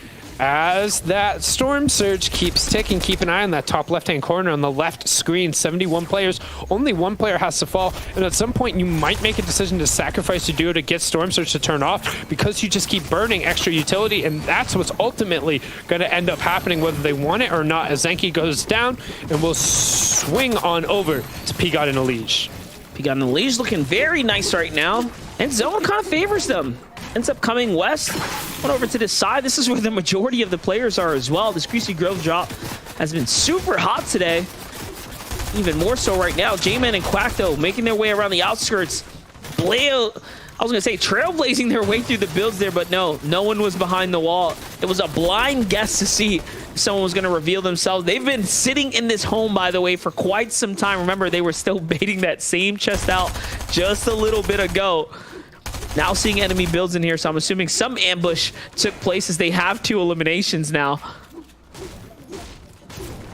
as that Storm Surge keeps ticking, keep an eye on that top left-hand corner on the left screen. 71 players, only one player has to fall, and at some point you might make a decision to sacrifice your duo to get Storm Surge to turn off because you just keep burning extra utility, and that's what's ultimately going to end up happening whether they want it or not, as Zenki goes down and will swing on over to P-God and Elish. P-God and Elish looking very nice right now, and Zone kind of favors them. Ends up coming west, went over to this side. This is where the majority of the players are as well. This Greasy Grove drop has been super hot today. Even more so right now. J-Man and Quack, though, making their way around the outskirts. Trailblazing their way through the builds there, but no one was behind the wall. It was a blind guess to see if someone was going to reveal themselves. They've been sitting in this home, by the way, for quite some time. Remember, they were still baiting that same chest out just a little bit ago. Now seeing enemy builds in here, so I'm assuming some ambush took place as they have 2 eliminations now.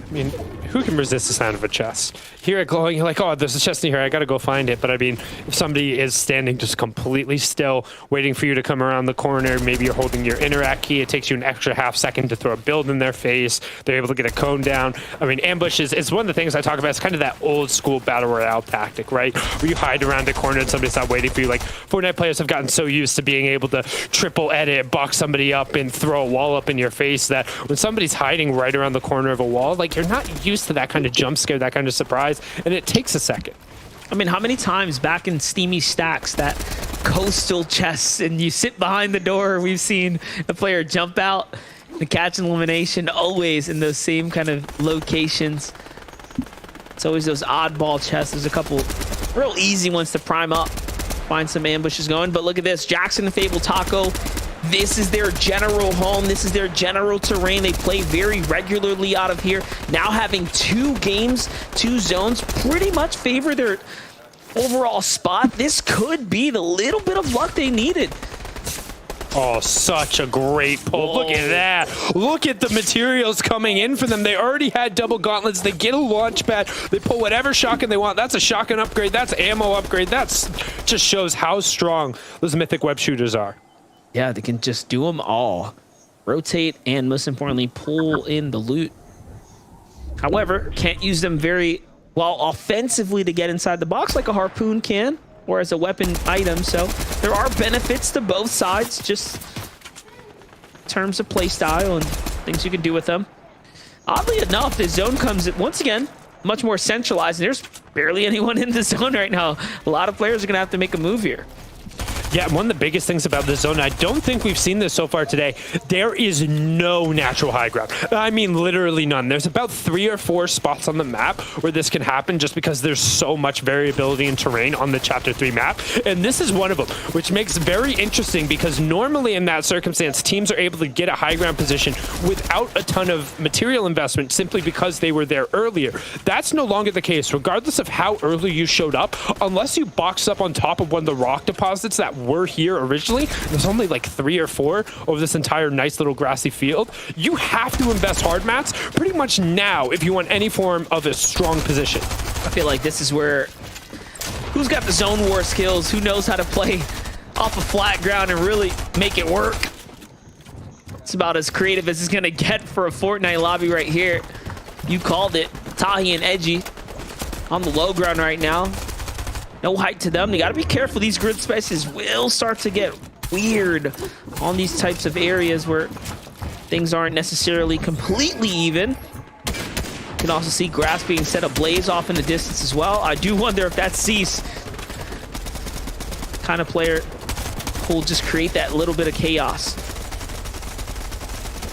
I mean, who can resist the sound of a chest? Hear it glowing, you're like, oh, there's a chest in here, I gotta go find it. But I mean, if somebody is standing just completely still, waiting for you to come around the corner, maybe you're holding your interact key, it takes you an extra half second to throw a build in their face, they're able to get a cone down. I mean, ambush is one of the things I talk about. It's kind of that old school battle royale tactic, right? Where you hide around a corner and somebody's not waiting for you. Like, Fortnite players have gotten so used to being able to triple edit, box somebody up, and throw a wall up in your face that when somebody's hiding right around the corner of a wall, like, you're not used to that kind of jump scare, that kind of surprise, and it takes a second. I mean, how many times back in Steamy Stacks, that coastal chests, and you sit behind the door, we've seen the player jump out and catch an elimination, always in those same kind of locations. It's always those oddball chests. There's a couple real easy ones to prime up, find some ambushes going. But look at this, Jackson and Fable Taco. This is their general home. This is their general terrain. They play very regularly out of here. Now having 2 games, 2 zones, pretty much favor their overall spot. This could be the little bit of luck they needed. Oh, such a great pull. Whoa. Look at that. Look at the materials coming in for them. They already had double gauntlets. They get a launch pad. They pull whatever shotgun they want. That's a shotgun upgrade. That's ammo upgrade. That's just shows how strong those mythic web shooters are. Yeah, they can just do them all. rotate, and most importantly, pull in the loot. However, can't use them very well offensively to get inside the box like a harpoon can, or as a weapon item. So there are benefits to both sides, just in terms of play style and things you can do with them. Oddly enough, the zone comes once again much more centralized. There's barely anyone in the zone right now. A lot of players are gonna have to make a move here. Yeah, one of the biggest things about this zone, I don't think we've seen this so far today, there is no natural high ground. I mean, literally none. There's about 3 or 4 spots on the map where this can happen just because there's so much variability in terrain on the Chapter 3 map. And this is one of them, which makes it very interesting because normally in that circumstance, teams are able to get a high ground position without a ton of material investment simply because they were there earlier. That's no longer the case, regardless of how early you showed up, unless you boxed up on top of one of the rock deposits that were here originally. There's only like 3 or 4 over this entire nice little grassy field. You have to invest hard mats pretty much now if you want any form of a strong position. I feel like this is where who's got the zone war skills, who knows how to play off of flat ground and really make it work. It's about as creative as it's gonna get for a Fortnite lobby right here. You called it. Tahi and Edgy on the low ground right now. No height to them. They got to be careful. These grid spaces will start to get weird on these types of areas where things aren't necessarily completely even. You can also see grass being set ablaze off in the distance as well. I do wonder if that's Cease kind of player who'll just create that little bit of chaos.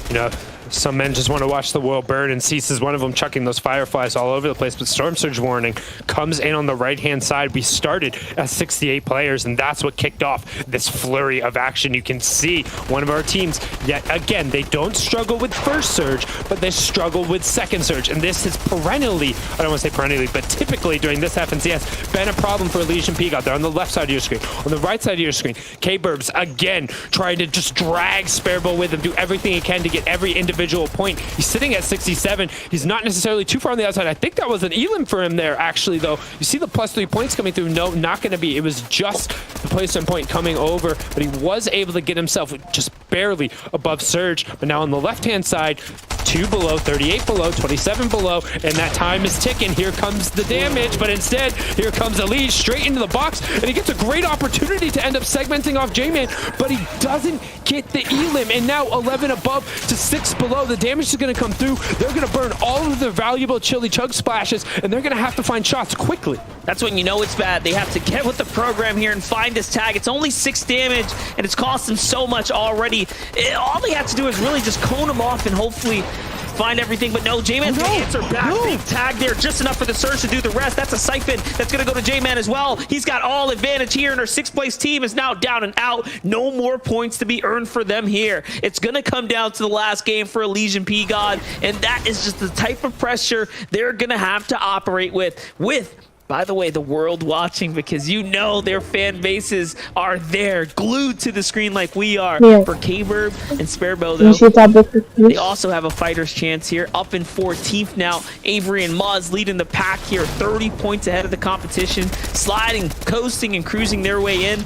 You know, some men just want to watch the world burn, and Cease is one of them, chucking those fireflies all over the place. But Storm Surge warning comes in on the right-hand side. We started at 68 players, and that's what kicked off this flurry of action. You can see one of our teams, yet again, they don't struggle with first surge, but they struggle with second surge. And this has perennially, I don't want to say perennially, but typically during this FNCS, been a problem for Elysian Peak out there on the left side of your screen. On the right side of your screen, K-Burbs, again, trying to just drag Sparebow with him, do everything he can to get every individual point. He's sitting at 67. He's not necessarily too far on the outside. I think that was an elim for him there, actually, though. You see the +3 points coming through. No, not going to be. It was just the placement point coming over, but he was able to get himself just barely above Surge. But now on the left-hand side, 2 below, 38 below, 27 below, and that time is ticking. Here comes the damage, but instead, here comes Elise straight into the box, and he gets a great opportunity to end up segmenting off J-Man, but he doesn't get the elim, and now 11 above to 6 below. The damage is going to come through. They're going to burn all of their valuable chili chug splashes, and they're going to have to find shots quickly. That's when you know it's bad. They have to get with the program here and find this tag. It's only 6 damage, and it's cost them so much already. All they have to do is really just cone them off and hopefully find everything. But no, J-Man's gonna answer back. Big tag there, just enough for the Surge to do the rest. That's a siphon that's gonna go to J-Man as well. He's got all advantage here, and our 6th place team is now down and out. No more points to be earned for them here. It's gonna come down to the last game for Elysian P-God, and that is just the type of pressure they're gonna have to operate with, by the way, the world watching, because you know their fan bases are there, glued to the screen like we are. Yeah. For K-Burb and Sparebow, though, they also have a fighter's chance here. Up in 14th now. Avery and Muzz leading the pack here, 30 points ahead of the competition, sliding, coasting, and cruising their way in.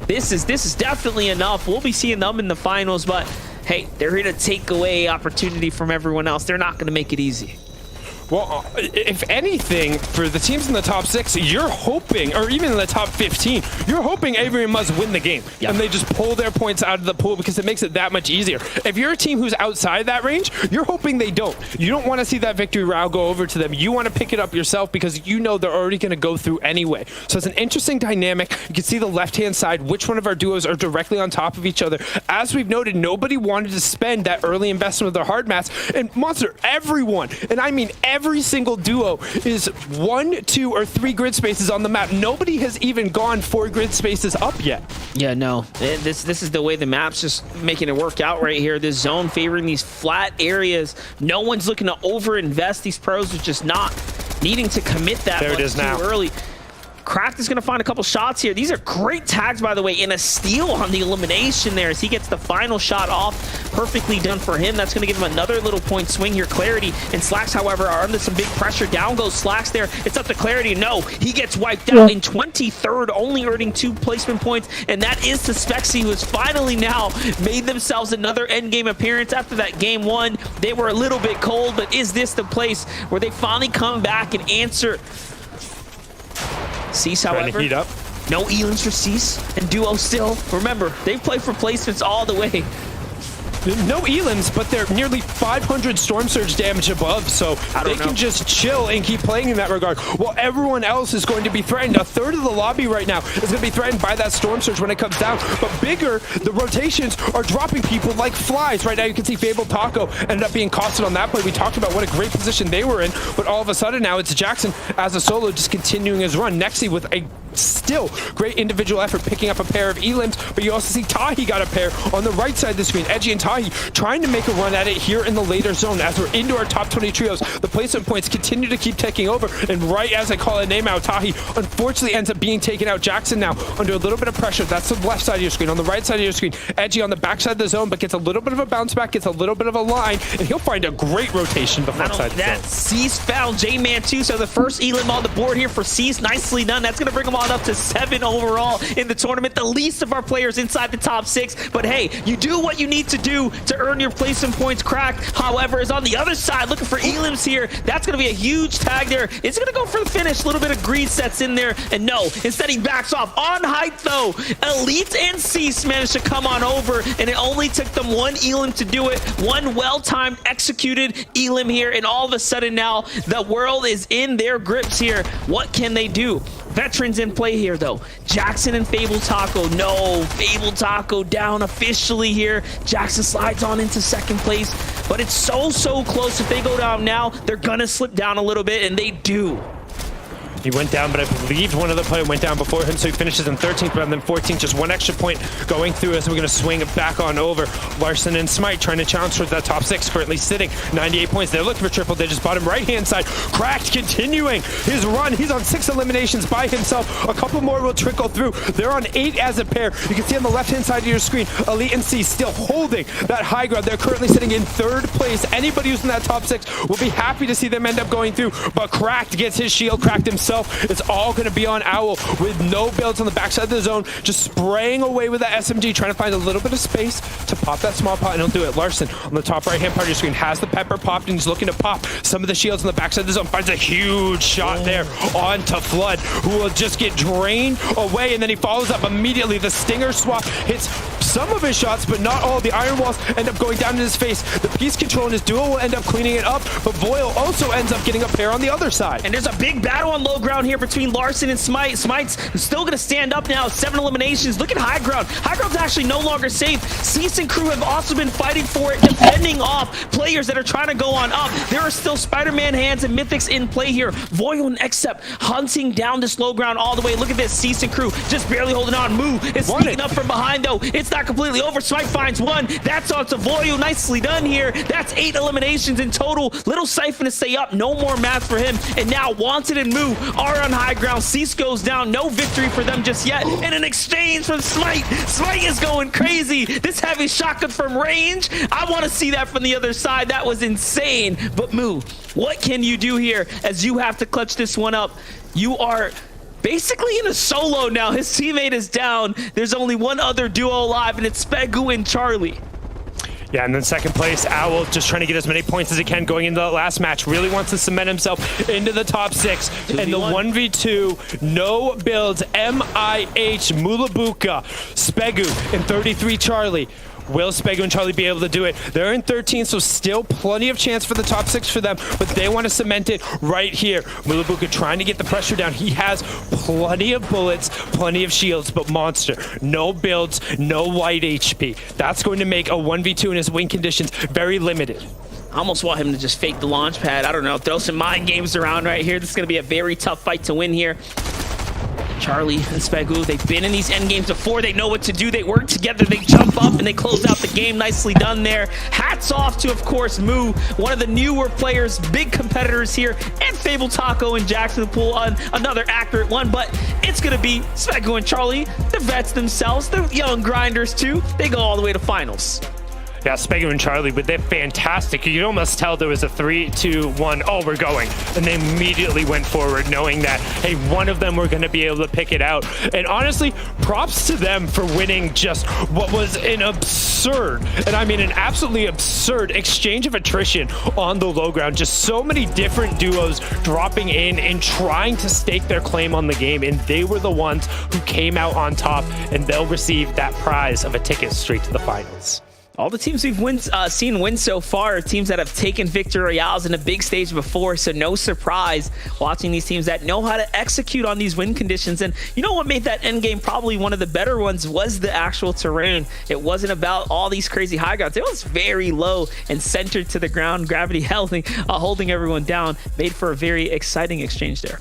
This is definitely enough. We'll be seeing them in the finals, but hey, they're here to take away opportunity from everyone else. They're not going to make it easy. Well, if anything, for the teams in the top 6, you're hoping, or even in the top 15, you're hoping Avery and Muzz win the game. Yep. And they just pull their points out of the pool because it makes it that much easier. If you're a team who's outside that range, you're hoping they don't. You don't want to see that victory route go over to them. You want to pick it up yourself because you know they're already going to go through anyway. So it's an interesting dynamic. You can see the left-hand side, which one of our duos are directly on top of each other. As we've noted, nobody wanted to spend that early investment of their hard mats. And Monster, everyone, and I mean every single duo, is 1, 2, or 3 grid spaces on the map. Nobody has even gone 4 grid spaces up yet. Yeah, no. This is the way the map's just making it work out right here. This zone favoring these flat areas. No one's looking to over-invest. These pros are just not needing to commit that there much it is too now. early. Cracked is going to find a couple shots here. These are great tags, by the way, and a steal on the elimination there as he gets the final shot off. Perfectly done for him. That's going to give him another little point swing here. Clarity and Slacks, however, are under some big pressure. Down goes Slacks there. It's up to Clarity. No, he gets wiped out in 23rd, only earning 2 placement points, and that is to Spexy, who has finally now made themselves another endgame appearance after that game 1. They were a little bit cold, but is this the place where they finally come back and answer? Cease, however, heat up. no Elims for Cease, and Duo still. Remember, they've played for placements all the way. No Elims, but they're nearly 500 Storm Surge damage above, so they can just chill and keep playing in that regard. While everyone else is going to be threatened. A third of the lobby right now is going to be threatened by that Storm Surge when it comes down. But bigger, the rotations are dropping people like flies. Right now you can see Fable Taco ended up being costed on that play. We talked about what a great position they were in, but all of a sudden now it's Jackson as a solo just continuing his run. Nexi with a still great individual effort picking up a pair of Elims, but you also see Tahi got a pair on the right side of the screen. Edgy and Tahi trying to make a run at it here in the later zone. As we're into our top 20 trios, the placement points continue to keep taking over, and right as I call a name out, Tahi unfortunately ends up being taken out. Jackson now under a little bit of pressure. That's the left side of your screen. On the right side of your screen, Edgy on the back side of the zone, but gets a little bit of a bounce back, gets a little bit of a line, and he'll find a great rotation the front side of the zone. Cease found J-Man too, so the first Elim on the board here for Cease. Nicely done. That's going to bring him on up to 7 overall in the tournament, the least of our players inside the top 6. But hey, you do what you need to do to earn your placement points. Cracked, however, is on the other side looking for Elims here. That's going to be a huge tag there. It's going to go for the finish. A little bit of greed sets in there, and no, instead he backs off. On height though, Elite and Cease managed to come on over, and it only took them 1 Elim to do it. 1 well-timed, executed Elim here, and all of a sudden now the world is in their grips here. What can they do? Veterans in play here though. Jackson and Fable Taco. No, Fable Taco down officially here. Jackson slides on into 2nd place, but it's so close. If they go down now, they're gonna slip down a little bit, and they do. He went down, but I believe one of the players went down before him, so he finishes in 13th rather than 14th. Just 1 extra point going through as we're going to swing it back on over. Larson and Smite trying to challenge towards that top 6, currently sitting 98 points. They're looking for triple digits. Bottom right-hand side, Cracked continuing his run. He's on 6 eliminations by himself. A couple more will trickle through. They're on 8 as a pair. You can see on the left-hand side of your screen, Elite and C still holding that high ground. They're currently sitting in 3rd place. Anybody who's in that top 6 will be happy to see them end up going through, but Cracked gets his shield cracked himself. It's all going to be on Owl with no builds on the backside of the zone, just spraying away with that SMG, trying to find a little bit of space to pop that small pot, and he'll do it. Larson on the top right-hand part of your screen has the pepper popped, and he's looking to pop some of the shields on the backside of the zone. Finds a huge shot there onto Flood, who will just get drained away, and then he follows up immediately. The Stinger swap hits some of his shots, but not all. The Iron Walls end up going down in his face. The Peace Control and his duo will end up cleaning it up, but Voyle also ends up getting a pair on the other side. And there's a big battle on low ground here between Larson and Smite. Smite's still going to stand up now. 7 eliminations. Look at high ground. High ground's actually no longer safe. Cease and crew have also been fighting for it, defending off players that are trying to go on up. There are still Spider-Man hands and Mythics in play here. Voyle and Except hunting down this low ground all the way. Look at this. Cease and crew just barely holding on. Moo is sneaking up from behind though. It's not completely over. Smite finds 1. That's on to Voyle. Nicely done here. That's 8 eliminations in total. Little Siphon to stay up. No more math for him. And now Wanted and Moo are on high ground. Cease goes down. No victory for them just yet. And an exchange from Smite. Smite is going crazy. This heavy shotgun from range. I want to see that from the other side. That was insane. But Moo, what can you do here as you have to clutch this one up? You are basically in a solo now. His teammate is down. There's only one other duo alive, and it's Spegu and Charlie. Yeah, and then 2nd place, Owl just trying to get as many points as he can going into the last match. Really wants to cement himself into the top 6. And the 1v2, no builds, MIH, Mulabuka, Spegu, and 33 Charlie. Will Spegu and Charlie be able to do it? They're in 13, so still plenty of chance for the top 6 for them, but they want to cement it right here. Mulabuka trying to get the pressure down. He has plenty of bullets, plenty of shields, but Monster, no builds, no white HP. That's going to make a 1v2 in his win conditions very limited. I almost want him to just fake the launch pad. I don't know, throw some mind games around right here. This is going to be a very tough fight to win here. Charlie and Spegu, they've been in these end games before. They know what to do. They work together. They jump up and they close out the game. Nicely done there. Had hats off to, of course, Moo, one of the newer players, big competitors here, and Fable Taco and Jackson Poole on another accurate one. But it's going to be Specgo and Charlie, the vets themselves, the young grinders too. They go all the way to finals. Yeah, Specgo and Charlie, but they're fantastic. You could almost tell there was a 3, 2, 1, oh, we're going. And they immediately went forward knowing that, hey, one of them were going to be able to pick it out. And honestly, props to them for winning just what was an absurd, and I mean an absolutely absurd exchange of attrition on the low ground. Just so many different duos dropping in and trying to stake their claim on the game. And they were the ones who came out on top, and they'll receive that prize of a ticket straight to the finals. All the teams we've seen win so far are teams that have taken victory royales in a big stage before, so no surprise watching these teams that know how to execute on these win conditions. And you know what made that end game probably one of the better ones was the actual terrain. It wasn't about all these crazy high grounds. It was very low and centered to the ground, gravity holding everyone down. Made for a very exciting exchange there.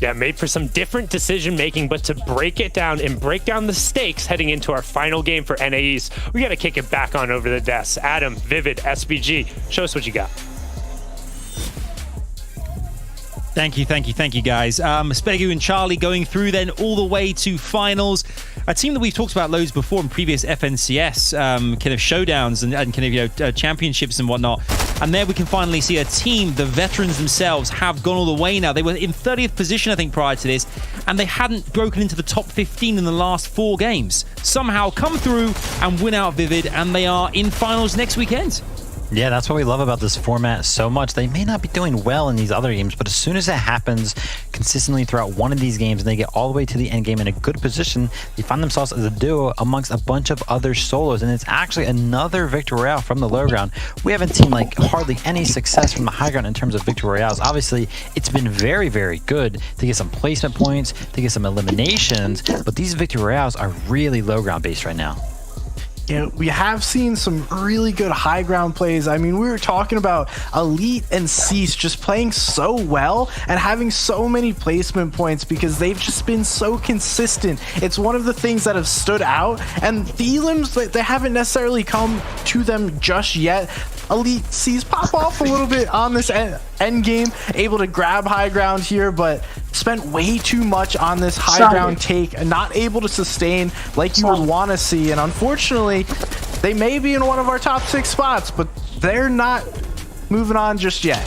Yeah, made for some different decision making, but to break it down and break down the stakes heading into our final game for NA East, we got to kick it back on over the desk. Adam, Vivid, SBG, show us what you got. Thank you, guys. Spegu and Charlie going through then all the way to finals. A team that we've talked about loads before in previous FNCS kind of showdowns and kind of championships and whatnot. And there we can finally see a team, the veterans themselves, have gone all the way now. They were in 30th position, I think, prior to this, and they hadn't broken into the top 15 in the last 4 games. Somehow come through and win out Vivid, and they are in finals next weekend. Yeah, that's what we love about this format so much. They may not be doing well in these other games, but as soon as it happens consistently throughout one of these games and they get all the way to the end game in a good position, they find themselves as a duo amongst a bunch of other solos. And it's actually another victory royale from the low ground. We haven't seen like hardly any success from the high ground in terms of victory royales. Obviously, it's been very, very good to get some placement points, to get some eliminations, but these victory royales are really low ground based right now. You know, we have seen some really good high ground plays. I mean, we were talking about Elite and Cease just playing so well and having so many placement points because they've just been so consistent. It's one of the things that have stood out, and the elims, they haven't necessarily come to them just yet. Elite Cease pop off a little bit on this end game, able to grab high ground here, but spent way too much on this high ground take and not able to sustain like you would want to see. And unfortunately, they may be in one of our top 6 spots, but they're not moving on just yet.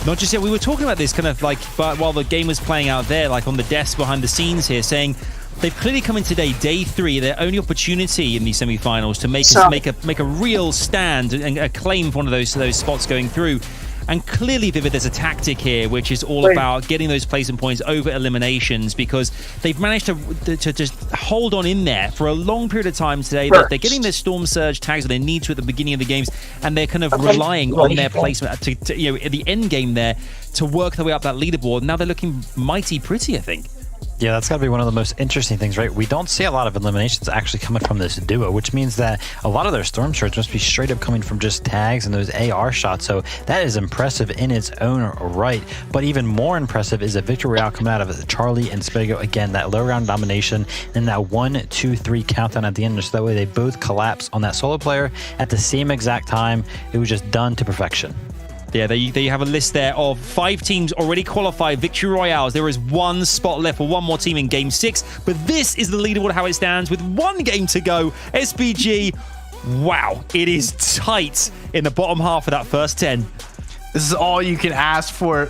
Not just yet. We were talking about this kind of like, but while the game was playing out there, like on the desk behind the scenes here, saying they've clearly come in today, day 3, their only opportunity in these semi-finals to make a real stand and claim for one of those spots going through. And clearly, Vivid, there's a tactic here, which is all about getting those placement points over eliminations, because they've managed to just hold on in there for a long period of time today. They're getting their Storm Surge tags that they need to at the beginning of the games, and they're kind of relying on their placement to you know, at the end game there to work their way up that leaderboard. Now they're looking mighty pretty, I think. Yeah, that's got to be one of the most interesting things, right? We don't see a lot of eliminations actually coming from this duo, which means that a lot of their Storm Surge must be straight up coming from just tags and those AR shots. So that is impressive in its own right. But even more impressive is a victory royale coming out of Charlie and Spego. Again, that low round domination and that 1, 2, 3 countdown at the end. So that way they both collapse on that solo player at the same exact time. It was just done to perfection. Yeah, there you have a list there of 5 teams already qualified victory royales. There is 1 spot left for one more team in game 6, but this is the leaderboard how it stands with 1 game to go. SBG, wow, it is tight in the bottom half of that first 10. This is all you can ask for.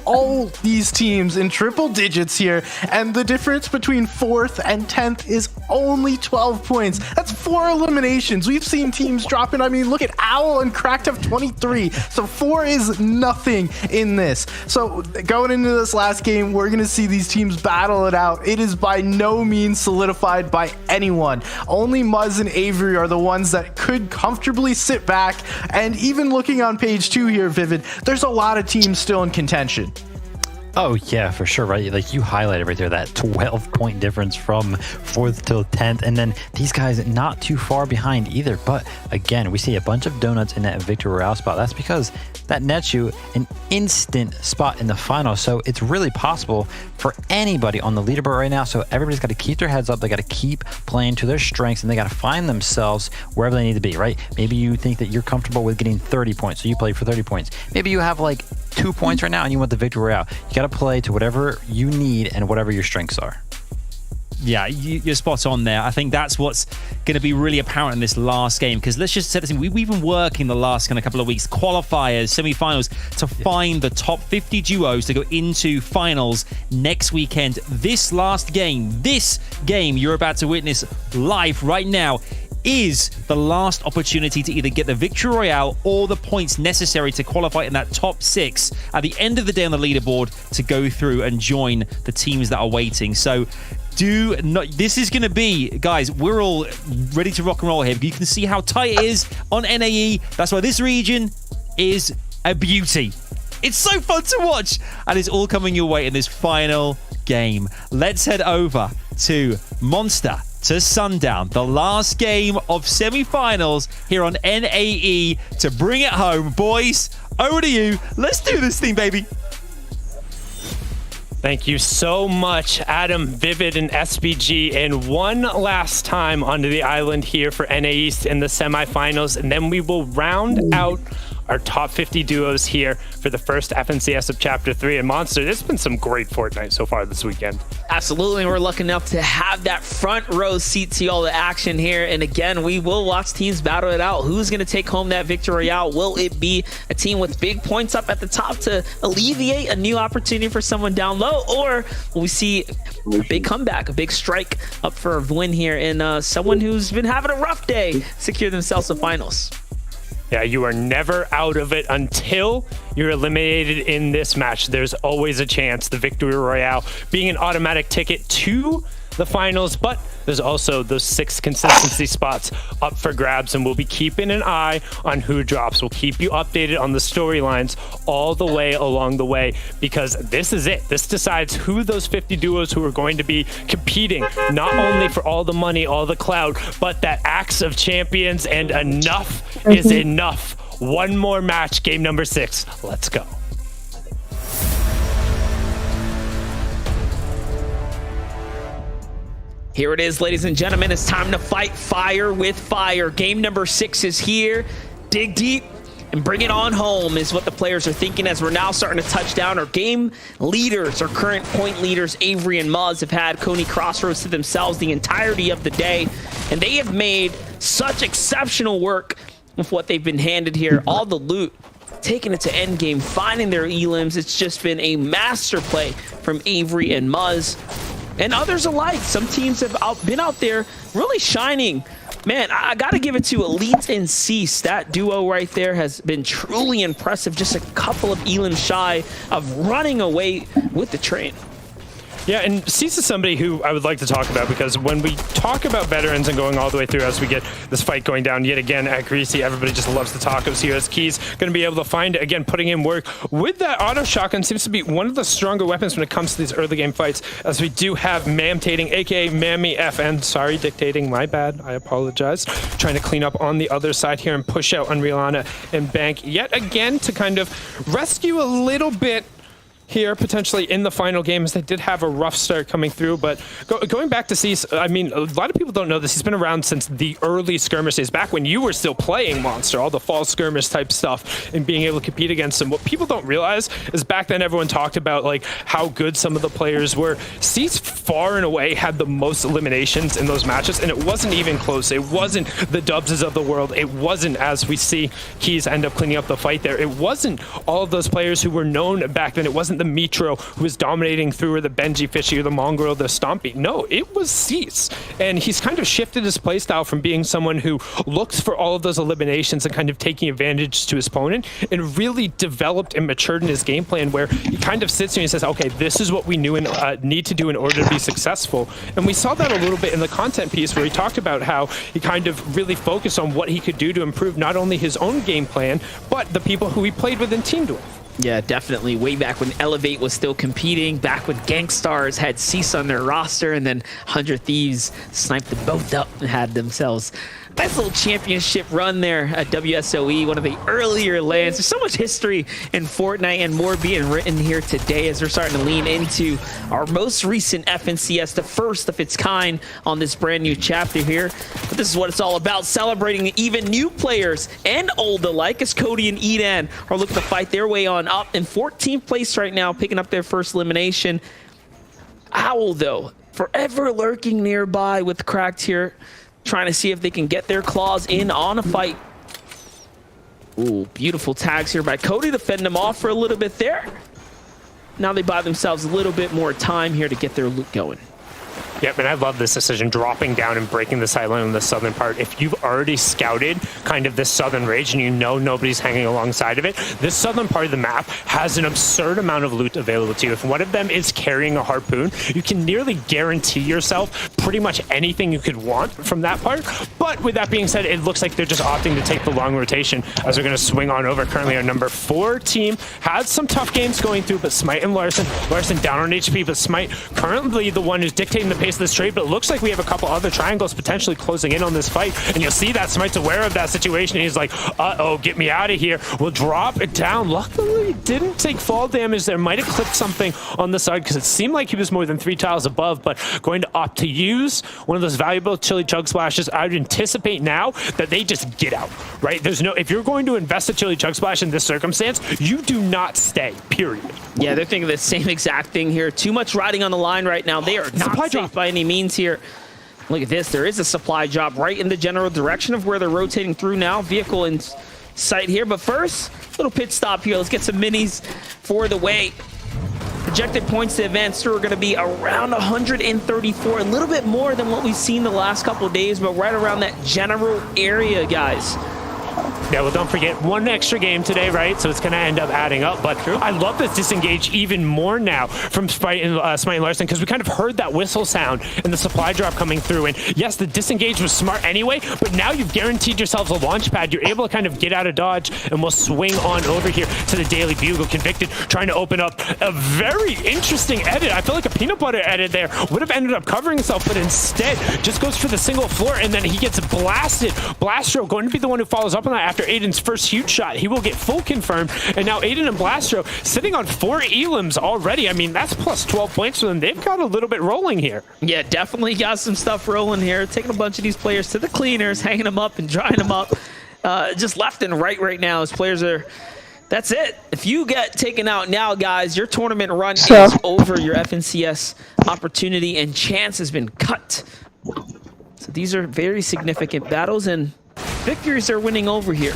All these teams in triple digits here, and the difference between 4th and 10th is only 12 points. That's 4 eliminations. We've seen teams dropping. I mean, look at Owl and Cracked have 23. So 4 is nothing in this. So going into this last game, we're going to see these teams battle it out. It is by no means solidified by anyone. Only Muzz and Avery are the ones that could comfortably sit back. And even looking on page 2 here, Vivid, there's a lot of teams still in contention. Oh, yeah, for sure, right? Like, you highlighted right there that 12-point difference from 4th till 10th. And then these guys not too far behind either. But again, we see a bunch of donuts in that Victory Royale spot. That's because that nets you an instant spot in the final. So it's really possible for anybody on the leaderboard right now. So everybody's got to keep their heads up. They got to keep playing to their strengths, and they got to find themselves wherever they need to be, right? Maybe you think that you're comfortable with getting 30 points, so you play for 30 points. Maybe you have like 2 points right now and you want the Victory Royale. You got to play to whatever you need and whatever your strengths are. Yeah, you're spot on there. I think that's what's going to be really apparent in this last game, because let's just set this in. We've been working the last kind of couple of weeks, qualifiers, semi-finals, to find the top 50 duos to go into finals next weekend. This game you're about to witness live right now is the last opportunity to either get the Victory Royale or the points necessary to qualify in that top 6 at the end of the day on the leaderboard to go through and join the teams that are waiting. So this is going to be, guys, we're all ready to rock and roll here. You can see how tight it is on NAE. That's why this region is a beauty. It's so fun to watch, and it's all coming your way in this final game. Let's head over to Monster to Sundown, the last game of semi-finals here on NAE to bring it home. Boys, over to you. Let's do this thing, baby. Thank you so much, Adam, Vivid, and SBG. And one last time onto the island here for NA East in the semifinals, and then we will round out our top 50 duos here for the first FNCS of Chapter 3. And Monster, there's been some great Fortnite so far this weekend. Absolutely. We're lucky enough to have that front row seat to all the action here. And again, we will watch teams battle it out. Who's going to take home that Victory Royale? Will it be a team with big points up at the top to alleviate a new opportunity for someone down low? Or will we see a big comeback, a big strike up for a win here, and someone who's been having a rough day secure themselves the finals? Yeah, you are never out of it until you're eliminated in this match. There's always a chance, the Victory Royale being an automatic ticket to the finals, but there's also those 6 consistency spots up for grabs, and we'll be keeping an eye on who drops. We'll keep you updated on the storylines all the way along the way, because this is it. This decides who those 50 duos who are going to be competing, not only for all the money, all the clout, but that Axe of Champions, and enough is enough. One more match, game number 6. Let's go. Here it is, ladies and gentlemen. It's time to fight fire with fire. Game number 6 is here. Dig deep and bring it on home is what the players are thinking, as we're now starting to touch down. Our game leaders, our current point leaders, Avery and Muzz, have had Coney Crossroads to themselves the entirety of the day, and they have made such exceptional work with what they've been handed here. All the loot, taking it to endgame, finding their elims. It's just been a master play from Avery and Muzz, and others alike. Some teams have been out there really shining. Man, I got to give it to Elite and Cease. That duo right there has been truly impressive. Just a couple of elims shy of running away with the train. Yeah, and Cease is somebody who I would like to talk about, because when we talk about veterans and going all the way through as we get this fight going down yet again at Greasy, everybody just loves the tacos here, as Key's going to be able to find, again, putting in work with that auto shotgun. Seems to be one of the stronger weapons when it comes to these early game fights, as we do have Mamtating, aka Mammy FN, sorry, dictating, my bad, I apologize, trying to clean up on the other side here and push out Unrealana and Bank yet again to kind of rescue a little bit here potentially in the final game, as they did have a rough start coming through. But going back to Cease, I mean, a lot of people don't know this. He's been around since the early skirmish days, back when you were still playing Monster, all the fall skirmish type stuff, and being able to compete against him. What people don't realize is back then everyone talked about like how good some of the players were. Cease far and away had the most eliminations in those matches, and it wasn't even close. It wasn't the Dubses of the world. It wasn't, as we see Keys end up cleaning up the fight there, it wasn't all of those players who were known back then. It wasn't the Mitro who was dominating through, or the Benji Fishy, or the Mongrel, the Stompy. No, it was Cease. And he's kind of shifted his playstyle from being someone who looks for all of those eliminations and kind of taking advantage to his opponent, and really developed and matured in his game plan, where he kind of sits here and says, okay, this is what we knew and need to do in order to be successful. And we saw that a little bit in the content piece, where he talked about how he kind of really focused on what he could do to improve not only his own game plan, but the people who he played with and teamed with. Yeah, definitely. Way back when Elevate was still competing, back when Gangstars had Cease on their roster, and then 100 Thieves sniped them both up and had themselves a nice little championship run there at WSOE, one of the earlier lands. There's so much history in Fortnite and more being written here today as we're starting to lean into our most recent FNCS, the first of its kind on this brand new chapter here. But this is what it's all about, celebrating even new players and old alike, as Cody and Edan are looking to fight their way on up in 14th place right now, picking up their first elimination. Owl, though, forever lurking nearby with Cracked here, trying to see if they can get their claws in on a fight. Ooh, beautiful tags here by Cody to fend them off for a little bit there. Now they buy themselves a little bit more time here to get their loot going. Yep, and I love this decision, dropping down and breaking the sideline on the southern part. If you've already scouted kind of this southern range and you know nobody's hanging alongside of it, this southern part of the map has an absurd amount of loot available to you. If one of them is carrying a harpoon, you can nearly guarantee yourself pretty much anything you could want from that part. But with that being said, it looks like they're just opting to take the long rotation as we're going to swing on over. Currently our number 4 team has some tough games going through, but Smite and Larson down on HP, but Smite currently the one who's dictating the pace of this trade, but it looks like we have a couple other triangles potentially closing in on this fight, and you'll see that Smite's aware of that situation, and he's like, uh-oh, get me out of here. We'll drop it down. Luckily, didn't take fall damage there. Might have clipped something on the side because it seemed like he was more than 3 tiles above, but going to opt to use one of those valuable chili chug splashes. I would anticipate now that they just get out, right? There's no, if you're going to invest a chili chug splash in this circumstance, you do not stay, period. Yeah, they're thinking the same exact thing here. Too much riding on the line right now. They are not safe by any means here. Look at this. There is a supply drop right in the general direction of where they're rotating through now. Vehicle in sight here. But first, little pit stop here. Let's get some minis for the way. Projected points to advance through are going to be around 134, a little bit more than what we've seen the last couple of days, but right around that general area, guys. Yeah, well, don't forget, one extra game today, right? So it's going to end up adding up. But I love this disengage even more now from Smite and Larson, because we kind of heard that whistle sound and the supply drop coming through. And yes, the disengage was smart anyway, but now you've guaranteed yourselves a launch pad. You're able to kind of get out of dodge, and we'll swing on over here to the Daily Bugle. Convicted trying to open up a very interesting edit. I feel like a peanut butter edit there would have ended up covering himself, but instead just goes for the single floor, and then he gets blasted. Blastro going to be the one who follows up on that after Aiden's first huge shot. He will get full confirmed, and now Aiden and Blastro sitting on 4 elims already. I mean, that's plus 12 points for them. They've got a little bit rolling here. Yeah, definitely got some stuff rolling here. Taking a bunch of these players to the cleaners, hanging them up and drying them up. Just left and right now as players are... That's it. If you get taken out now, guys, your tournament run is over. Your FNCS opportunity and chance has been cut. So these are very significant battles, and victories are winning over here.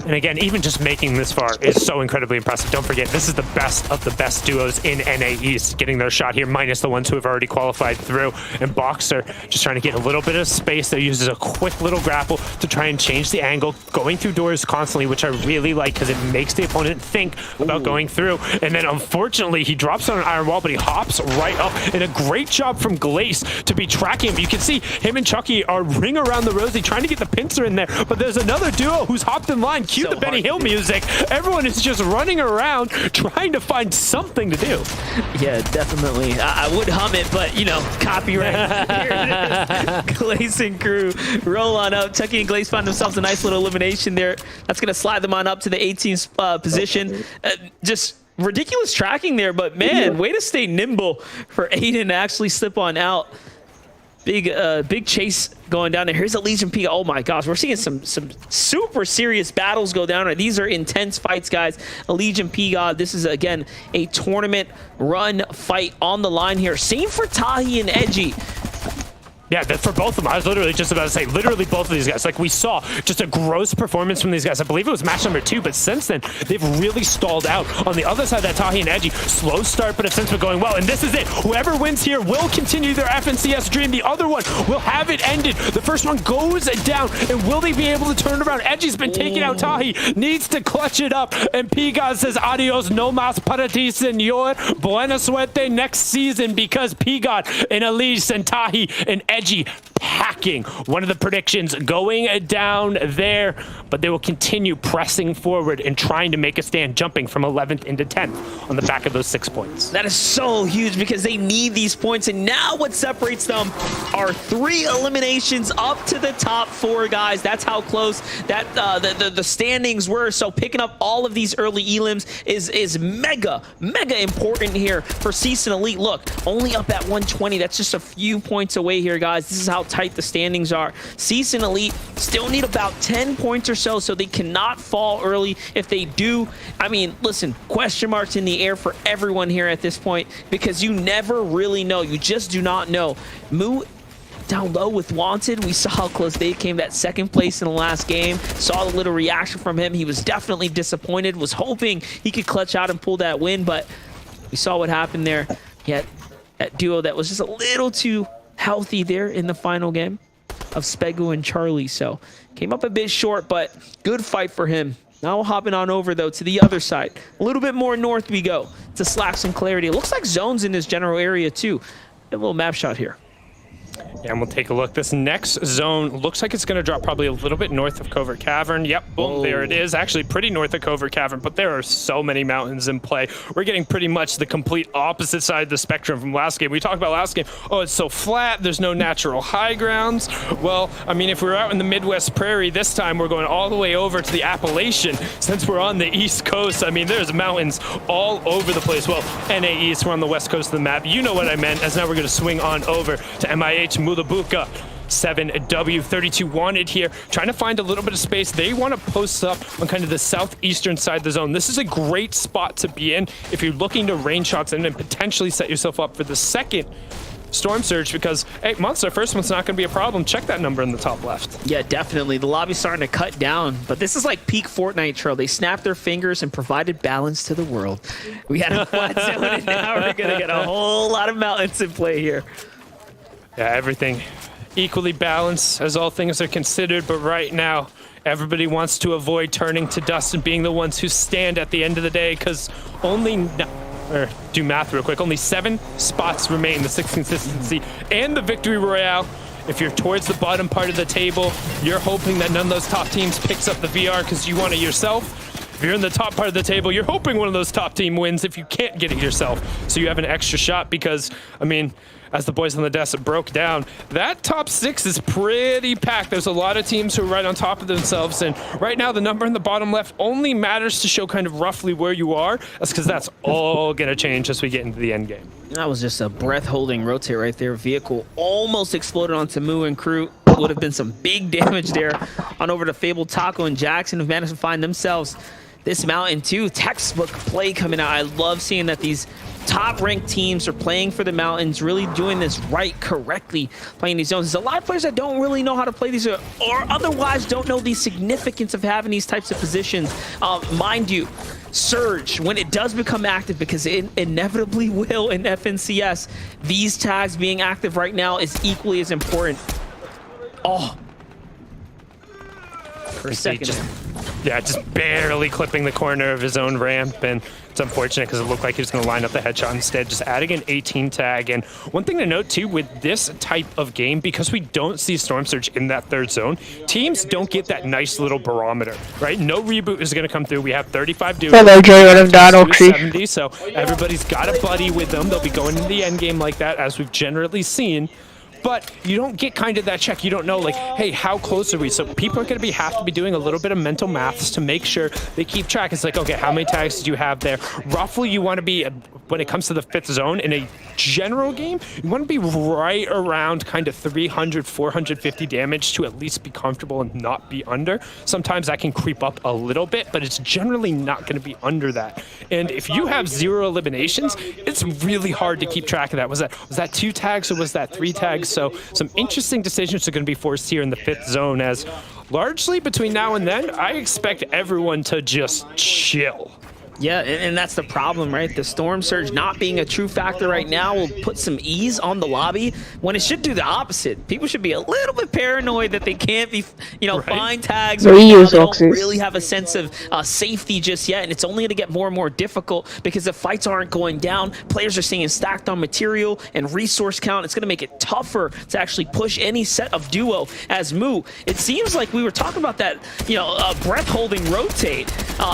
And again, even just making this far is so incredibly impressive. Don't forget, this is the best of the best duos in NA East getting their shot here, minus the ones who have already qualified through. And Boxer just trying to get a little bit of space that uses a quick little grapple to try and change the angle, going through doors constantly, which I really like because it makes the opponent think about going through. And then unfortunately, he drops on an iron wall, but he hops right up. And a great job from Glace to be tracking him. You can see him and Chucky are ring around the rosy trying to get the pincer in there, but there's another duo who's hopped in line. Cue the Benny Hill music. Everyone is just running around trying to find something to do. Yeah, definitely. I would hum it, but, you know, copyright. Here it is. Glaze and crew roll on up. Chucky and Glaze find themselves a nice little elimination there. That's going to slide them on up to the 18th position. Just ridiculous tracking there, but, man, way to stay nimble for Aiden to actually slip on out. Big chase going down there. Here's a Legion P. Oh my gosh, we're seeing some super serious battles go down. These are intense fights, guys. A Legion P God. This is again a tournament run fight on the line here. Same for Tahi and Edgy. Yeah, for both of them. I was literally just about to say, literally both of these guys. Like, we saw just a gross performance from these guys. I believe it was match number 2, but since then, they've really stalled out. On the other side, that Tahi and Edgy, slow start, but have since been going well. And this is it. Whoever wins here will continue their FNCS dream. The other one will have it ended. The first one goes down, and will they be able to turn around? Edgy's been taking out Tahi, needs to clutch it up, and P-God says, adios, no mas para ti, senor. Buena suerte next season, because P-God and Elise and Tahi and Edgy hacking. One of the predictions going down there, but they will continue pressing forward and trying to make a stand, jumping from 11th into 10th on the back of those 6 points. That is so huge because they need these points, and now what separates them are 3 eliminations up to the top 4 guys. That's how close that the standings were. So picking up all of these early elims is mega important here for Season Elite. Look, only up at 120. That's just a few points away here, guys. This is how tight the standings are. Season Elite still need about 10 points or so they cannot fall early. If they do, I mean, listen, question marks in the air for everyone here at this point because you never really know. You just do not know. Moo down low with Wanted. We saw how close they came, that 2nd place in the last game. Saw the little reaction from him. He was definitely disappointed, was hoping he could clutch out and pull that win, but we saw what happened there. He had that duo that was just a little too healthy there in the final game of Spegu and Charlie. So came up a bit short, but good fight for him. Now we're hopping on over, though, to the other side. A little bit more north we go to slack some clarity. It looks like zones in this general area, too. A little map shot here. Yeah, and we'll take a look. This next zone looks like it's going to drop probably a little bit north of Covert Cavern. Yep, boom, there it is. Actually, pretty north of Covert Cavern, but there are so many mountains in play. We're getting pretty much the complete opposite side of the spectrum from last game. We talked about last game, oh, it's so flat, there's no natural high grounds. Well, I mean, if we're out in the Midwest Prairie this time, we're going all the way over to the Appalachian. Since we're on the East Coast, I mean, there's mountains all over the place. Well, NA East, we're on the West Coast of the map. You know what I meant, as now we're going to swing on over to MIH Mulabuka. 7W32 wanted here, trying to find a little bit of space. They want to post up on kind of the southeastern side of the zone. This is a great spot to be in if you're looking to range shots in and potentially set yourself up for the second Storm Surge, because, hey, Monster, first one's not going to be a problem. Check that number in the top left. Yeah, definitely. The lobby's starting to cut down, but this is like peak Fortnite Trail. They snapped their fingers and provided balance to the world. We had a flat zone, and now we're going to get a whole lot of mountains in play here. Yeah, everything equally balanced as all things are considered, but right now everybody wants to avoid turning to dust and being the ones who stand at the end of the day, because do math real quick, only 7 spots remain, the 6th consistency and the victory royale. If you're towards the bottom part of the table, you're hoping that none of those top teams picks up the VR because you want it yourself. If you're in the top part of the table, you're hoping one of those top team wins if you can't get it yourself, so you have an extra shot, because, I mean, as the boys on the desk broke down, that top 6 is pretty packed. There's a lot of teams who are right on top of themselves, and right now the number in the bottom left only matters to show kind of roughly where you are. That's because that's all gonna change as we get into the end game. That was just a breath-holding rotate right there. Vehicle almost exploded onto Moo and crew. Would have been some big damage there. On over to Fabled Taco and Jackson, who managed to find themselves this mountain too. Textbook play coming out. I love seeing that these top-ranked teams are playing for the mountains, really doing this right, correctly, playing these zones. There's a lot of players that don't really know how to play these, or otherwise don't know the significance of having these types of positions. Mind you, Surge, when it does become active, because it inevitably will in FNCS, these tags being active right now is equally as important. Oh. For a second. Just barely clipping the corner of his own ramp, and it's unfortunate because it looked like he was going to line up the headshot instead, just adding an 18 tag. And one thing to note too with this type of game, because we don't see Storm Surge in that 3rd zone, teams don't get that nice little barometer, right? No reboot is going to come through. We have 35 dudes. Hello, Jay, what I've done, Oxy. 70, so everybody's got a buddy with them. They'll be going into the end game like that, as we've generally seen. But you don't get kind of that check. You don't know, like, hey, how close are we? So people are going to have to be doing a little bit of mental maths to make sure they keep track. It's like, okay, how many tags did you have there? Roughly, you want to be, when it comes to the 5th zone in a general game, you want to be right around kind of 300, 450 damage to at least be comfortable and not be under. Sometimes that can creep up a little bit, but it's generally not going to be under that. And if you have 0 eliminations, it's really hard to keep track of that. Was that 2 tags or was that 3 tags? So some interesting decisions are going to be forced here in the 5th zone, as largely between now and then, I expect everyone to just chill. Yeah, and that's the problem, right? The Storm Surge not being a true factor right now will put some ease on the lobby when it should do the opposite. People should be a little bit paranoid that they can't be, find tags. Right now. They don't really have a sense of safety just yet, and it's only going to get more and more difficult because the fights aren't going down. Players are staying stacked on material and resource count. It's going to make it tougher to actually push any set of duo as Moo. It seems like we were talking about that, breath-holding rotate.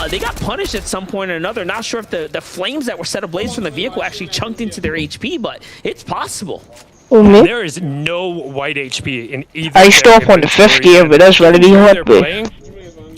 They got punished at some point or another. Not sure if the flames that were set ablaze from the vehicle actually chunked into their HP, but it's possible. There is no white HP in either. I stop on the 50, but that's really happy.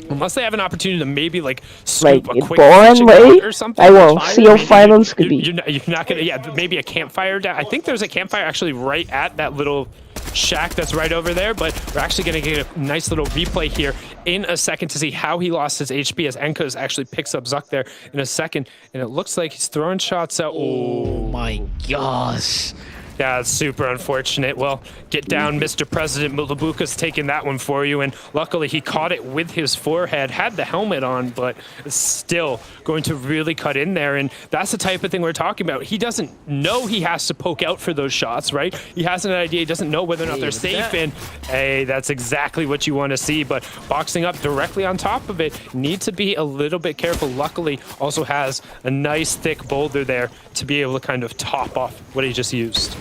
Unless they have an opportunity to maybe scoop a quick or something. I will see how finals could be. You're not gonna, maybe a campfire down. I think there's a campfire actually right at that little shack that's right over there, but we're actually gonna get a nice little replay here in a second to see how he lost his HP as Enkos actually picks up Zuck there in a second, and it looks like he's throwing shots out. Oh my gosh. Yeah, it's super unfortunate. Well, get down, Mr. President. Mulabuka's taking that one for you, and luckily he caught it with his forehead, had the helmet on, but still going to really cut in there, and that's the type of thing we're talking about. He doesn't know he has to poke out for those shots, right? He has an idea, he doesn't know whether or not they're safe, and hey, that's exactly what you want to see, but boxing up directly on top of it, need to be a little bit careful. Luckily, also has a nice thick boulder there to be able to kind of top off what he just used.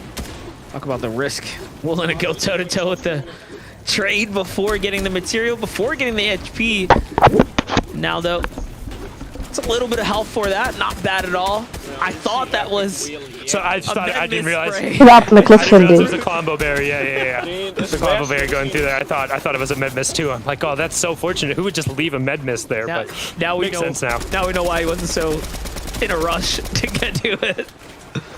Talk about the risk. Willing to go toe-to-toe with the trade before getting the material, before getting the HP. Now, though, it's a little bit of health for that. Not bad at all. I thought that was... So I didn't realize. Drop the cliff it was a combo berry. Yeah. The combo berry going through there. I thought it was a med miss too. I'm like, oh, that's so fortunate. Who would just leave a med miss there? Now we makes know. Sense now. Now we know why he wasn't so in a rush to get to it.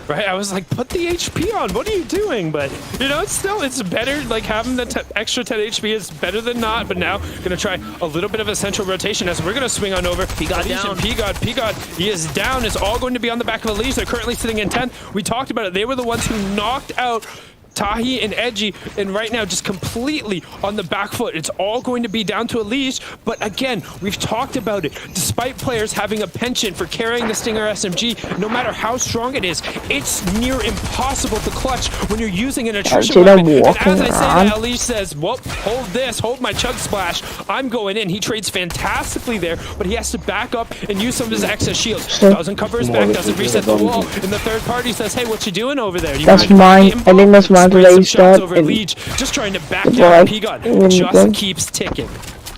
Right, I was like, put the HP on. What are you doing? But it's better. Like having the extra 10 HP is better than not. But now gonna try a little bit of a central rotation as we're gonna swing on over. P-God down. P-God, he is down. It's all going to be on the back of Elise. They're currently sitting in 10th. We talked about it. They were the ones who knocked out Tahi and Edgy, and right now just completely on the back foot. It's all going to be down to Elise, but again, we've talked about it. Despite players having a penchant for carrying the Stinger SMG, no matter how strong it is, it's near impossible to clutch when you're using an attrition weapon. And as I say that, Elise says, well, hold my chug splash. I'm going in. He trades fantastically there, but he has to back up and use some of his excess shield. Doesn't cover his back, doesn't reset the wall, and the third party says, hey, what you doing over there? That's mine. I think that's mine. Just trying to back down P-God. Just keeps ticking.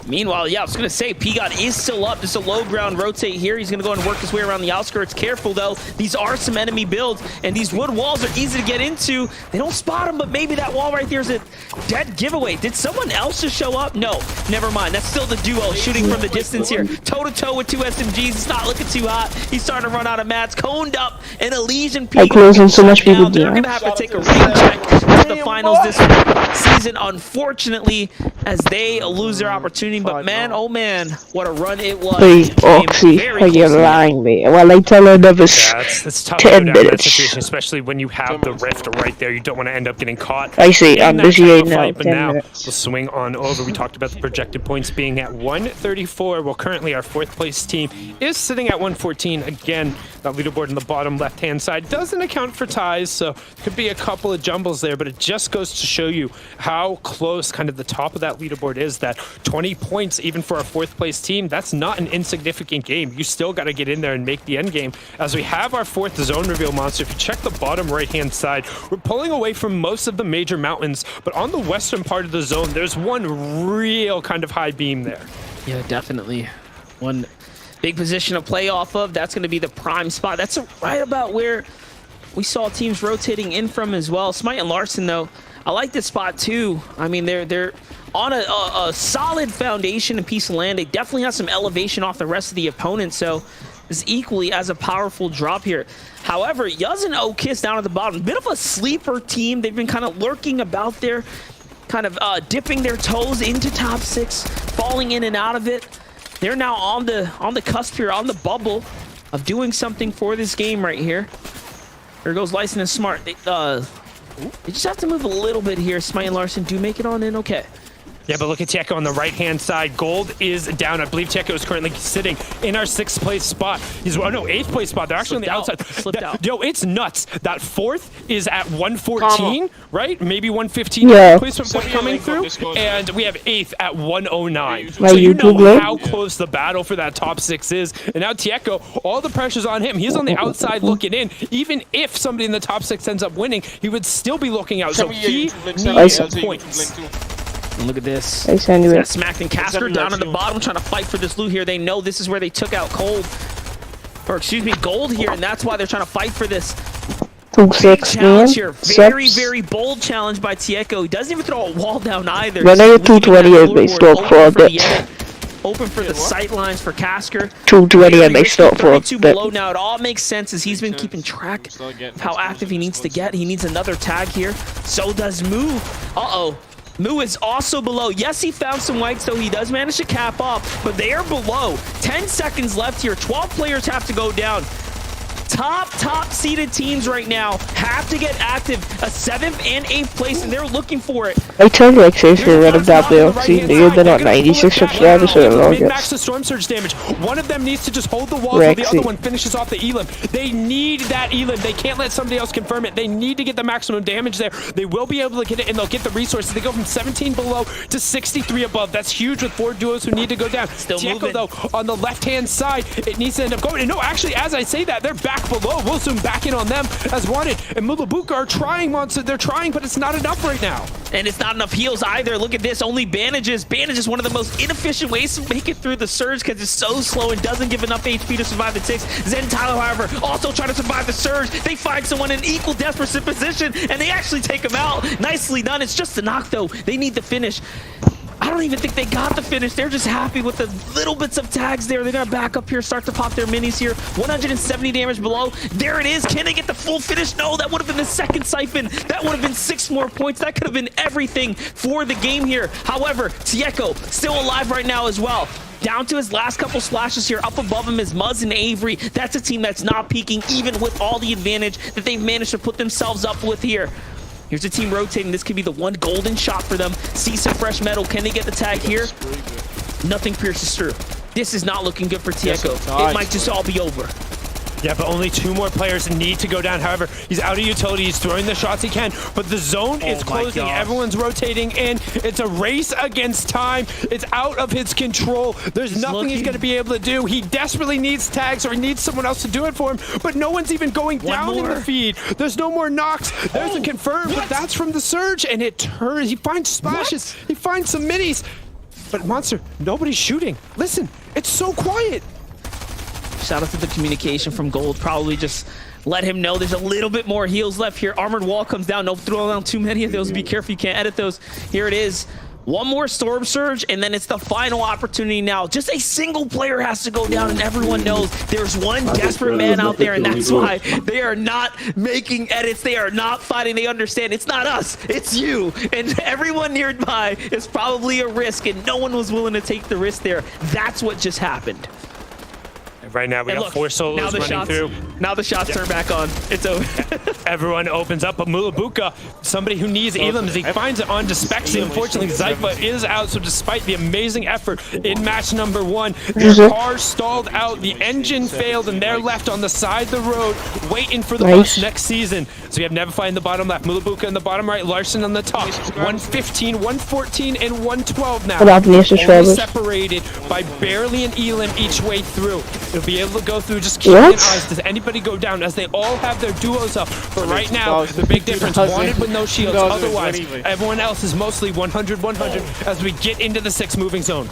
Meanwhile, yeah, I was going to say, P-God is still up. Just a low ground rotate here. He's going to go and work his way around the outskirts. Careful, though. These are some enemy builds, and these wood walls are easy to get into. They don't spot him, but maybe that wall right there is a dead giveaway. Did someone else just show up? No, never mind. That's still the duo shooting from the distance here. Toe-to-toe with two SMGs. It's not looking too hot. He's starting to run out of mats. Coned up, and Elysian P-God. So much people they're going to have to take a rain check to the finals this season, unfortunately, as they lose their opportunity. But man, oh man, what a run it was. Please, Oxy, you're lying me. Well, I tell her that was it's tough 10 to go down in that minutes. situation, especially when you have the rift right there. You don't want to end up getting caught. I see, I'm busy right now. But 10 now minutes. we'll swing on over. We talked about the projected points being at 134. Well, currently our fourth place team is sitting at 114. Again, that leaderboard in the bottom left-hand side doesn't account for ties, so could be a couple of jumbles there, but it just goes to show you how close kind of the top of that leaderboard is. That 20 points, even for our fourth place team, that's not an insignificant game. You still got to get in there and make the end game. As we have our fourth zone reveal monster, if you check the bottom right-hand side, we're pulling away from most of the major mountains, but on the western part of the zone, there's one real kind of high beam there. Yeah, definitely. One big position to play off of. That's going to be the prime spot. That's right about where we saw teams rotating in from as well. Smite and Larson, though, I like this spot too. I mean, they're on a solid foundation and piece of land. They definitely have some elevation off the rest of the opponent, so is equally as a powerful drop here. However, Yuz and Okiss down at the bottom, bit of a sleeper team. They've been kind of lurking about there, kind of dipping their toes into top 6, falling in and out of it. They're now on the cusp here, on the bubble of doing something for this game right here. There goes Lyson and Smart. They just have to move a little bit here. Smite and Larson do make it on in. Okay. Yeah, but look at Tieko on the right-hand side. Gold is down. I believe Tieko is currently sitting in our 6th place spot. He's, oh no, 8th place spot. They're actually on the outside. Slipped out. Yo, it's nuts. That 4th is at 114, right? Maybe 115. Yeah. Place coming through. And we have 8th at 109. My So you YouTube know link? how close the battle for that top 6 is. And now Tieko, all the pressure's on him. He's on the outside looking in. Even if somebody in the top 6 ends up winning, he would still be looking out. So he needs points. And look at this. I send you Got it. smacked and Casker down at the bottom trying to fight for this loot here. They know this is where they took out Gold here, and that's why they're trying to fight for this. 2-6, man. Challenge here. Very, Sucks. very bold challenge by Tieko. He doesn't even throw a wall down either. When they Just get leaving 220 that and they floorboard stop open for a for the bit. edit. Open for the sight lines for Casker. 220 and they stop for a 32 bit. below now. It all makes sense as he's been keeping track of how active he needs to get. He needs another tag here. So does Moo. Uh-oh. Moo is also below. Yes, he found some whites, so he does manage to cap off, but they are below. 10 seconds left here. 12 players have to go down. Top seeded teams right now have to get active. A 7th and 8th place, and they're looking for it. I turned like 6 for red of WLC. They've been on 96 subscribers for the Max longest. the storm surge damage. One of them needs to just hold the wall while the other Rexy. one finishes off the elim. They need that elim. They can't let somebody else confirm it. They need to get the maximum damage there. They will be able to get it, and they'll get the resources. They go from 17 below to 63 above. That's huge with 4 duos who need to go down. Still Tieko, moving. though, on the left-hand side, it needs to end up going. And no, actually, as I say that, they're back below. We'll zoom back in on them as wanted. And Mulabuka are trying, Monster. They're trying, but it's not enough right now. And it's not enough heals either. Look at this, only bandages. Bandage is one of the most inefficient ways to make it through the surge because it's so slow and doesn't give enough HP to survive the ticks. Zen Tyler, however, also trying to survive the surge. They find someone in equal desperate position and they actually take him out. Nicely done. It's just a knock though. They need the finish. I don't even think they got the finish. They're just happy with the little bits of tags there. They're gonna back up here, start to pop their minis here. 170 damage below. There it is. Can they get the full finish? No, that would have been the second siphon. That would have been 6 more points. That could have been everything for the game here. However, Tieko still alive right now as well. Down to his last couple splashes here. Up above him is Muzz and Avery. That's a team that's not peaking, even with all the advantage that they've managed to put themselves up with here. Here's the team rotating. This could be the one golden shot for them. See some fresh metal. Can they get the tag here? Nothing pierces through. This is not looking good for Tieko. It might just all be over. Yeah, but only 2 more players need to go down. However, he's out of utility. He's throwing the shots he can, but the zone is closing. Everyone's rotating in. It's a race against time. It's out of his control. There's nothing he's going to be able to do. He desperately needs tags, or he needs someone else to do it for him, but no one's even going down in the feed. There's no more knocks. There's a confirm, but that's from the surge, and it turns. He finds splashes. He finds some minis. But Monster, nobody's shooting. Listen, it's so quiet. Shout out to the communication from Gold. Probably just let him know there's a little bit more heals left here. Armored wall comes down. Don't throw down too many of those. Be careful. You can't edit those. Here it is. One more storm surge, and then it's the final opportunity now. Just a single player has to go down, and everyone knows there's one desperate man out there, and that's why they are not making edits. They are not fighting. They understand it's not us, it's you. And everyone nearby is probably a risk, and no one was willing to take the risk there. That's what just happened. Right now, we got 4 solos running through. Now the shots turn back on. It's over. Everyone opens up, but Mulabuka, somebody who needs elims, he finds it on Despexy. Unfortunately, Zypha is out, so despite the amazing effort in match number 1, their car stalled out, the engine failed, and they're left on the side of the road, waiting for the bus next season. So we have Neverfly in the bottom left, Mulabuka in the bottom right, Larson on the top. 115, 114, and 112 now. Only separated by barely an elim each way through. They'll be able to go through, just keeping an eyes. Does anybody go down as they all have their duos up? But right now, the big difference, wanted with no shields. Otherwise, everyone else is mostly 100-100 as we get into the 6 moving zone.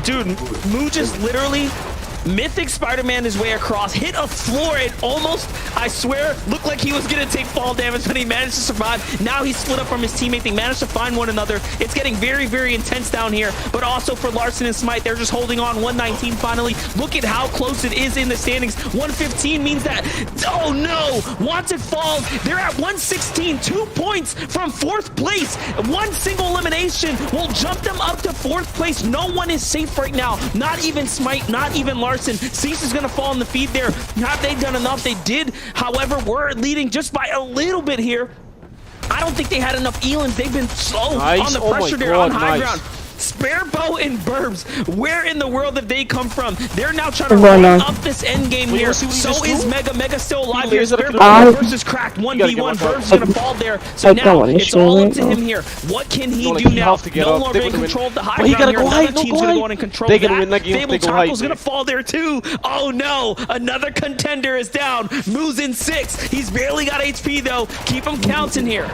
Dude, Moo just literally Mythic Spider-Man his way across, hit a floor, and almost, I swear, looked like he was gonna take fall damage, but he managed to survive. Now he's split up from his teammate. They managed to find one another. It's getting very, very intense down here, but also for Larson and Smite, they're just holding on. 119 finally. Look at how close it is in the standings. 115 means that, oh no, Wanted falls. They're at 116, 2 points from 4th place. One single elimination will jump them up to 4th place. No one is safe right now. Not even Smite, not even Larson. Cease is going to fall in the feed there. Have they done enough? They did. However, we're leading just by a little bit here. I don't think they had enough elims. They've been slow on the pressure there on high ground. Sparebow and Burbs, where in the world have they come from? They're now trying to What's going run on? up this end game here. see what he So just is do? Mega. Mega's still alive He here. lays it up to the Sparebow wall. versus Cracked gotta 1v1. get one Burbs is gonna fall there. So I don't now wanna it's show all it. up to him here. What can he No, like, do you now? have to get No up. longer They're in gonna win. control of the high But he ground gotta here. go high, Another no, team's go gonna high. go on and control They're that. gonna win that game if Fable they go Taco's high. gonna fall there too. Oh no, another contender is down. Moves in 6. He's barely got HP though. Keep him counting here.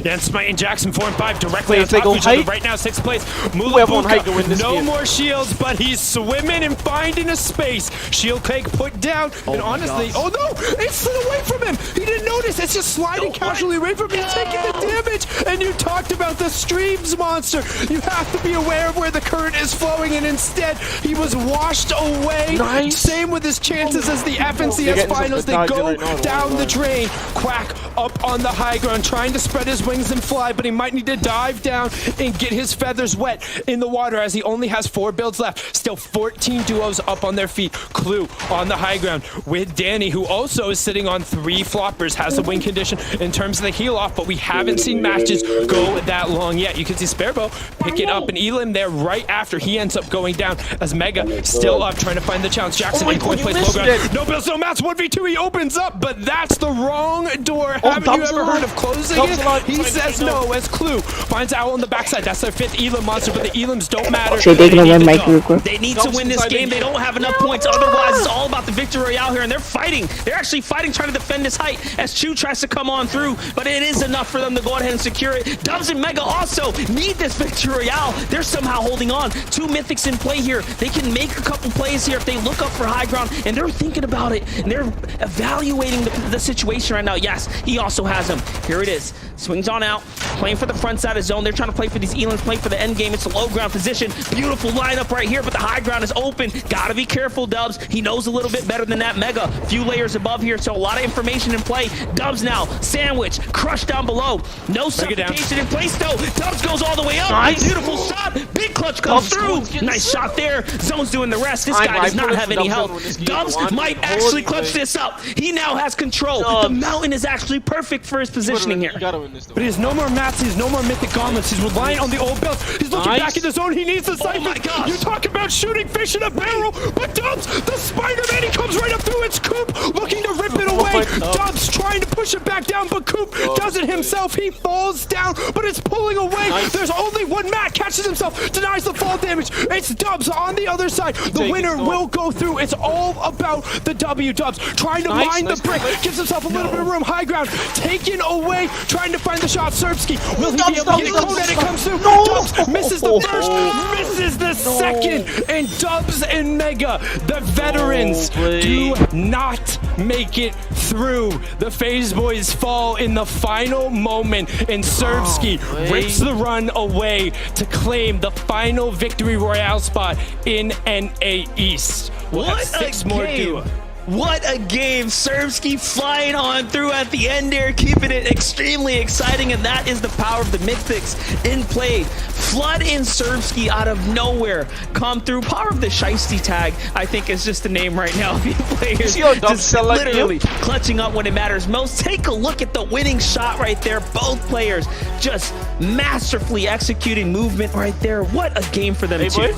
Dan Smite and Jackson 4 and 5 directly Wait, on if they top go of each other height, right now. 6th place. whoever on height can win Mulabuka, this no game. more shields, but he's swimming and finding a space. Shield cake put down, and honestly, oh no, it slid away from him. He didn't notice. It's just sliding casually away from him. He's taking the damage. And you talked about the streams, Monster. You have to be aware of where the current is flowing, and instead he was washed away. Nice. Same with his chances as the They're FNCS getting some finals. good They dodge go right now, down the right. drain. Quack up on the high ground, trying to spread his wings and fly, but he might need to dive down and get his feathers wet in the water as he only has 4 builds left. Still 14 duos up on their feet. Clue on the high ground with Danny, who also is sitting on 3 floppers, has the wing condition in terms of the heal off, but we haven't seen matches go that long yet. You can see Sparebow pick it up, and Elim there right after he ends up going down as Mega still up trying to find the challenge. Jackson in fourth place, low ground. No builds, no mats, 1v2, he opens up, but that's the wrong door. Haven't you ever heard of closing it? He says no as Clue finds Owl on the backside. That's their 5th Elim Monster, but the Elims don't matter. So they're gonna They win need my to group. go. They need to win this game. They don't have enough points. Otherwise, it's all about the victory royale here, and they're fighting. They're actually fighting, trying to defend this height as Chu tries to come on through, but it is enough for them to go ahead and secure it. Dubs and Mega also need this victory royale. They're somehow holding on. 2 mythics in play here. They can make a couple plays here if they look up for high ground, and they're thinking about it, and they're evaluating the situation right now. Yes, he also has him. Here it is. Swings on out, playing for the front side of zone. They're trying to play for these Elims, playing for the end game. It's a low ground position. Beautiful lineup right here, but the high ground is open. Gotta be careful, Dubs. He knows a little bit better than that. Mega, few layers above here, so a lot of information in play. Dubs now, sandwich, crushed down below. No suffocation in place though. Dubs goes all the way up. Nice. Beautiful shot. Big clutch comes through. Nice shot there. Zone's doing the rest. This guy does not have any health. Dubs might actually clutch this up. He now has control. The mountain is actually perfect for his positioning here. You gotta win this though. But he has no more mats, he has no more mythic gauntlets. He's relying on the old build. He's looking Nice. back in the zone. He needs the siphon. my gosh. You talk about shooting fish in a barrel, but Dubs, the Spider-Man, he comes right up through its coop, looking to rip it away. my God. Dubs trying to push it back down, but Coop does it himself. He falls down, but it's pulling away. Nice. There's only one mat, catches himself, denies the fall damage. It's Dubs on the other side. The take it, winner Storm. will go through. It's all about the W. Dubs trying to Nice, mine nice the brick, play. gives himself a little bit of room. High ground, taken away, trying to find the shot. Serbsky, will he be able to get it? Conan, it comes through. Dubs misses the first, misses the second, and Dubs and Mega, the veterans, do not make it through. The FaZe boys fall in the final moment, and Serbsky rips the run away to claim the final victory royale spot in NA East. We'll have What 6 a more game. duo. What a game. Serbsky flying on through at the end there, keeping it extremely exciting, and that is the power of the Mythics in play. Flood and Serbsky out of nowhere come through. Power of the Shiesty tag, I think, is just the name right now. Few players see how Dubs just sell like literally clutching up when it matters most. Take a look at the winning shot right there. Both players just masterfully executing movement right there. What a game for them, Hey, too. boy.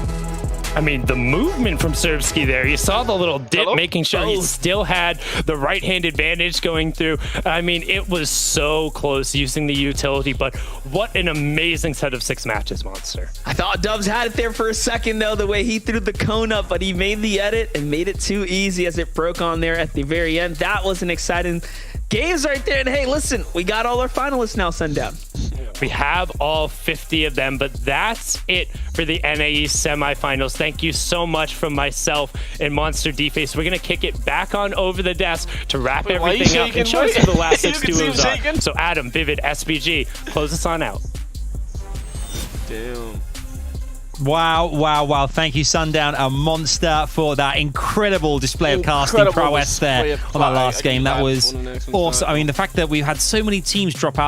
I mean, the movement from Serbsky there, you saw the little dip, Hello? making sure he still had the right-hand advantage going through. I mean, it was so close using the utility, but what an amazing set of 6 matches, Monster. I thought Dubs had it there for a second, though, the way he threw the cone up, but he made the edit and made it too easy as it broke on there at the very end. That was an exciting games right there. And hey, listen, we got all our finalists now, Sundown. We have all 50 of them, but that's it for the NAE semifinals. Thank you so much from myself and Monster D-Face. We're going to kick it back on over the desk to wrap Wait, why are you everything up shaking, and show us boy? who the last You 6 can see him duos are. shaking. So Adam, Vivid, SBG, close us on out. Damn. Wow, wow, wow. Thank you, Sundown, a monster, for that incredible display of casting Incredible prowess there display of on that play. last I game. can That laugh was on the next one. awesome. I mean, the fact that we've had so many teams drop out